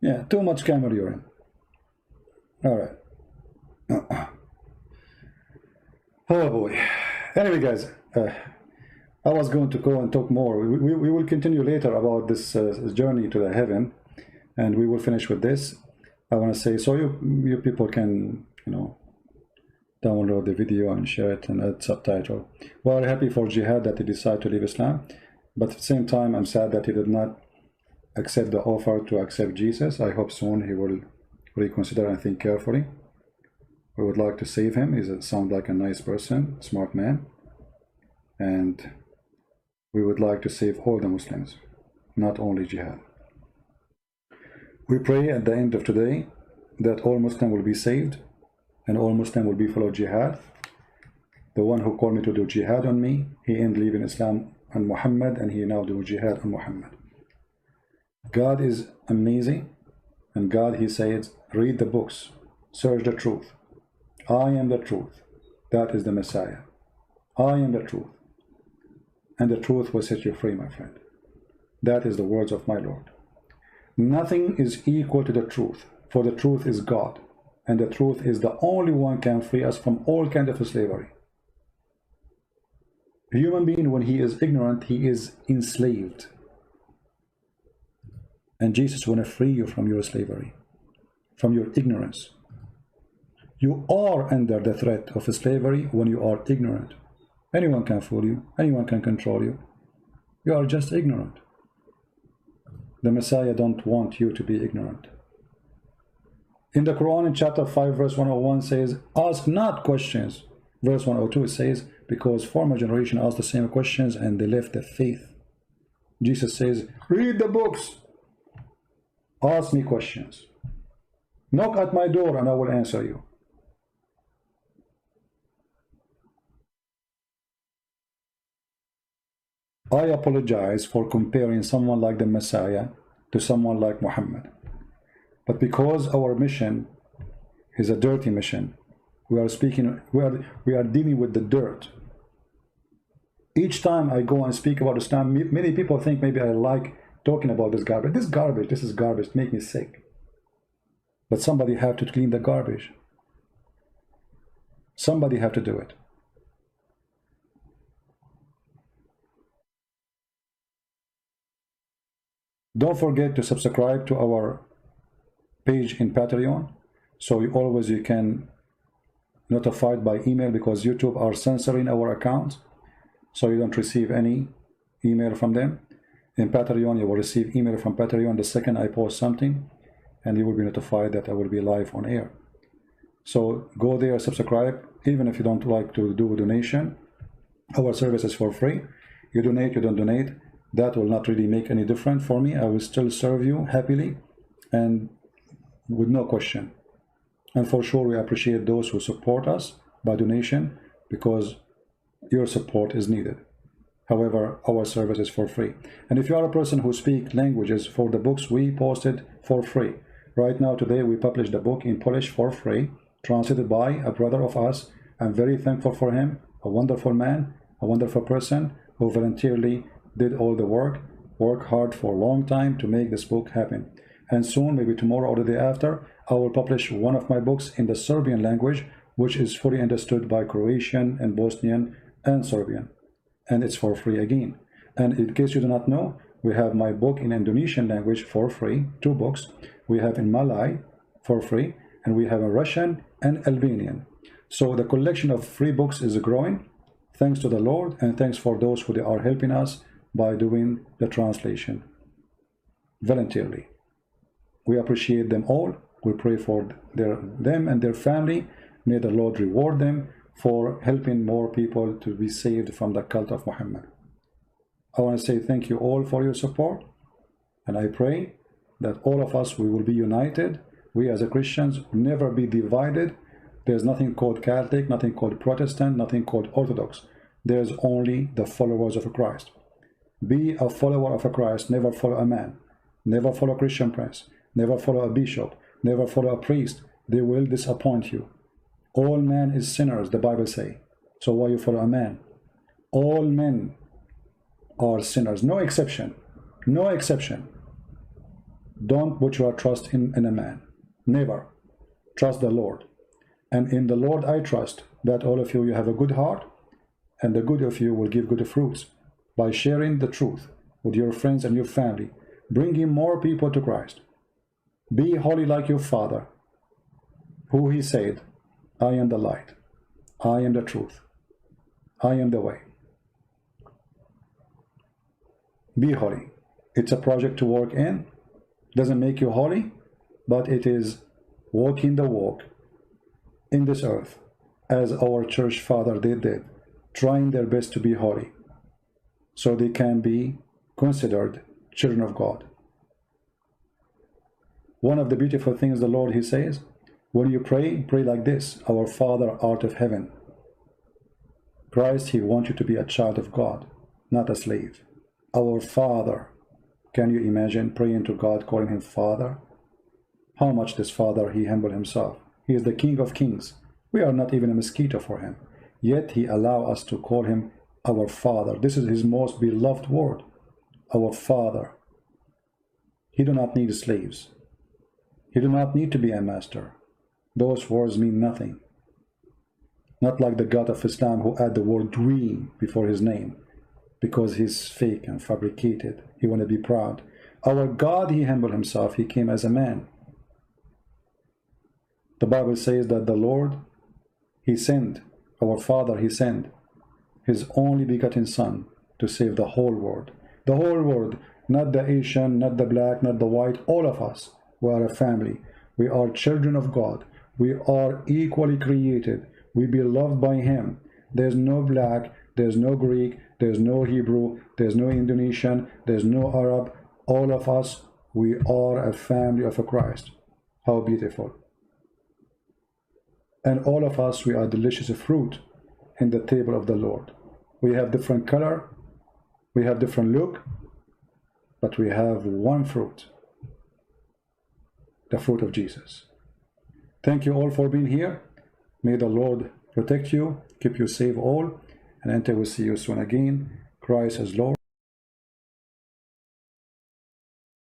Yeah, too much camel urine. All right. Oh boy. Anyway, guys, I was going to go and talk more. We will continue later about this journey to the heaven, and we will finish with this. I want to say, so you people can, you know, download the video and share it and add subtitle. We're happy for Jihad that he decided to leave Islam, but at the same time, I'm sad that he did not accept the offer to accept Jesus. I hope soon he will reconsider and think carefully. We would like to save him. He sounds like a nice person, smart man, and we would like to save all the Muslims, not only Jihad. We pray at the end of today that all Muslims will be saved and all Muslims will be follow Jihad. The one who called me to do Jihad on me, he ended leaving Islam and Muhammad, and he now do Jihad on Muhammad. God is amazing, and God, he says, read the books, search the truth. I am the truth. That is the Messiah. I am the truth. And the truth will set you free, my friend. That is the words of my Lord. Nothing is equal to the truth, for the truth is God, and the truth is the only one can free us from all kind of slavery. A human being, when he is ignorant, he is enslaved. And Jesus want to free you from your slavery, from your ignorance. You are under the threat of slavery when you are ignorant. Anyone can fool you. Anyone can control you. You are just ignorant. The Messiah don't want you to be ignorant. In the Quran, in chapter 5, verse 101 says, ask not questions. Verse 102 it says, because former generation asked the same questions and they left the faith. Jesus says, read the books. Ask me questions. Knock at my door and I will answer you. I apologize for comparing someone like the Messiah to someone like Muhammad. But because our mission is a dirty mission, we are dealing with the dirt. Each time I go and speak about Islam, many people think maybe I like talking about this garbage. This is garbage, make me sick. But somebody have to clean the garbage. Somebody have to do it. Don't forget to subscribe to our page in Patreon, so you can notified by email, because YouTube are censoring our accounts, so you don't receive any email from them. In Patreon, you will receive email from Patreon the second I post something, and you will be notified that I will be live on air. So go there, subscribe. Even if you don't like to do a donation, our service is for free. You donate, you don't donate, that will not really make any difference for me. I will still serve you happily and with no question. And for sure, we appreciate those who support us by donation, because your support is needed. However, our service is for free. And if you are a person who speaks languages, for the books we posted for free. Right now, today, we published a book in Polish for free, translated by a brother of us. I'm very thankful for him, a wonderful man, a wonderful person who voluntarily did all the work hard for a long time to make this book happen. And soon, maybe tomorrow or the day after, I will publish one of my books in the Serbian language, which is fully understood by Croatian and Bosnian and Serbian. And it's for free again. And in case you do not know, we have my book in Indonesian language for free, 2 books. We have in Malay for free, and we have in Russian and Albanian. So the collection of free books is growing, thanks to the Lord, and thanks for those who are helping us by doing the translation voluntarily. We appreciate them all. We pray for them and their family. May the Lord reward them for helping more people to be saved from the cult of Muhammad. I want to say thank you all for your support, and I pray that all of us, we will be united. We as Christians will never be divided. There's nothing called Catholic, nothing called Protestant, nothing called Orthodox. There's only the followers of Christ. Be a follower of Christ. Never follow a man. Never follow a Christian prince. Never follow a bishop. Never follow a priest. They will disappoint you. All men is sinners, the Bible say. So why you follow a man? All men are sinners. No exception. No exception. Don't put your trust in a man. Never. Trust the Lord. And in the Lord I trust that all of you have a good heart, and the good of you will give good fruits by sharing the truth with your friends and your family, bringing more people to Christ. Be holy like your Father, who he said, I am the light, I am the truth, I am the way. Be holy. It's a project to work in. Doesn't make you holy, but it is walking the walk in this earth, as our church father did, trying their best to be holy, so they can be considered children of God. One of the beautiful things the Lord, he says, when you pray, pray like this: Our Father art of heaven. Christ, he wants you to be a child of God, not a slave. Our Father. Can you imagine praying to God, calling him Father? How much this Father, he humbled himself. He is the King of Kings. We are not even a mosquito for him. Yet he allows us to call him our Father. This is his most beloved word. Our Father. He do not need slaves. He do not need to be a master. Those words mean nothing. Not like the God of Islam, who add the word dream before his name, because he's fake and fabricated. He want to be proud. Our God, he humbled himself. He came as a man. The Bible says that the Lord, he sent, our Father, he sent his only begotten Son to save the whole world. The whole world, not the Asian, not the black, not the white, all of us. We are a family. We are children of God. We are equally created. We be loved by Him. There's no black, there's no Greek, there's no Hebrew, there's no Indonesian, there's no Arab. All of us, we are a family of a Christ. How beautiful. And all of us, we are delicious fruit in the table of the Lord. We have different color, we have different look, but we have one fruit, the fruit of Jesus. Thank you all for being here. May the Lord protect you, keep you safe all, and until we see you soon again, Christ as Lord.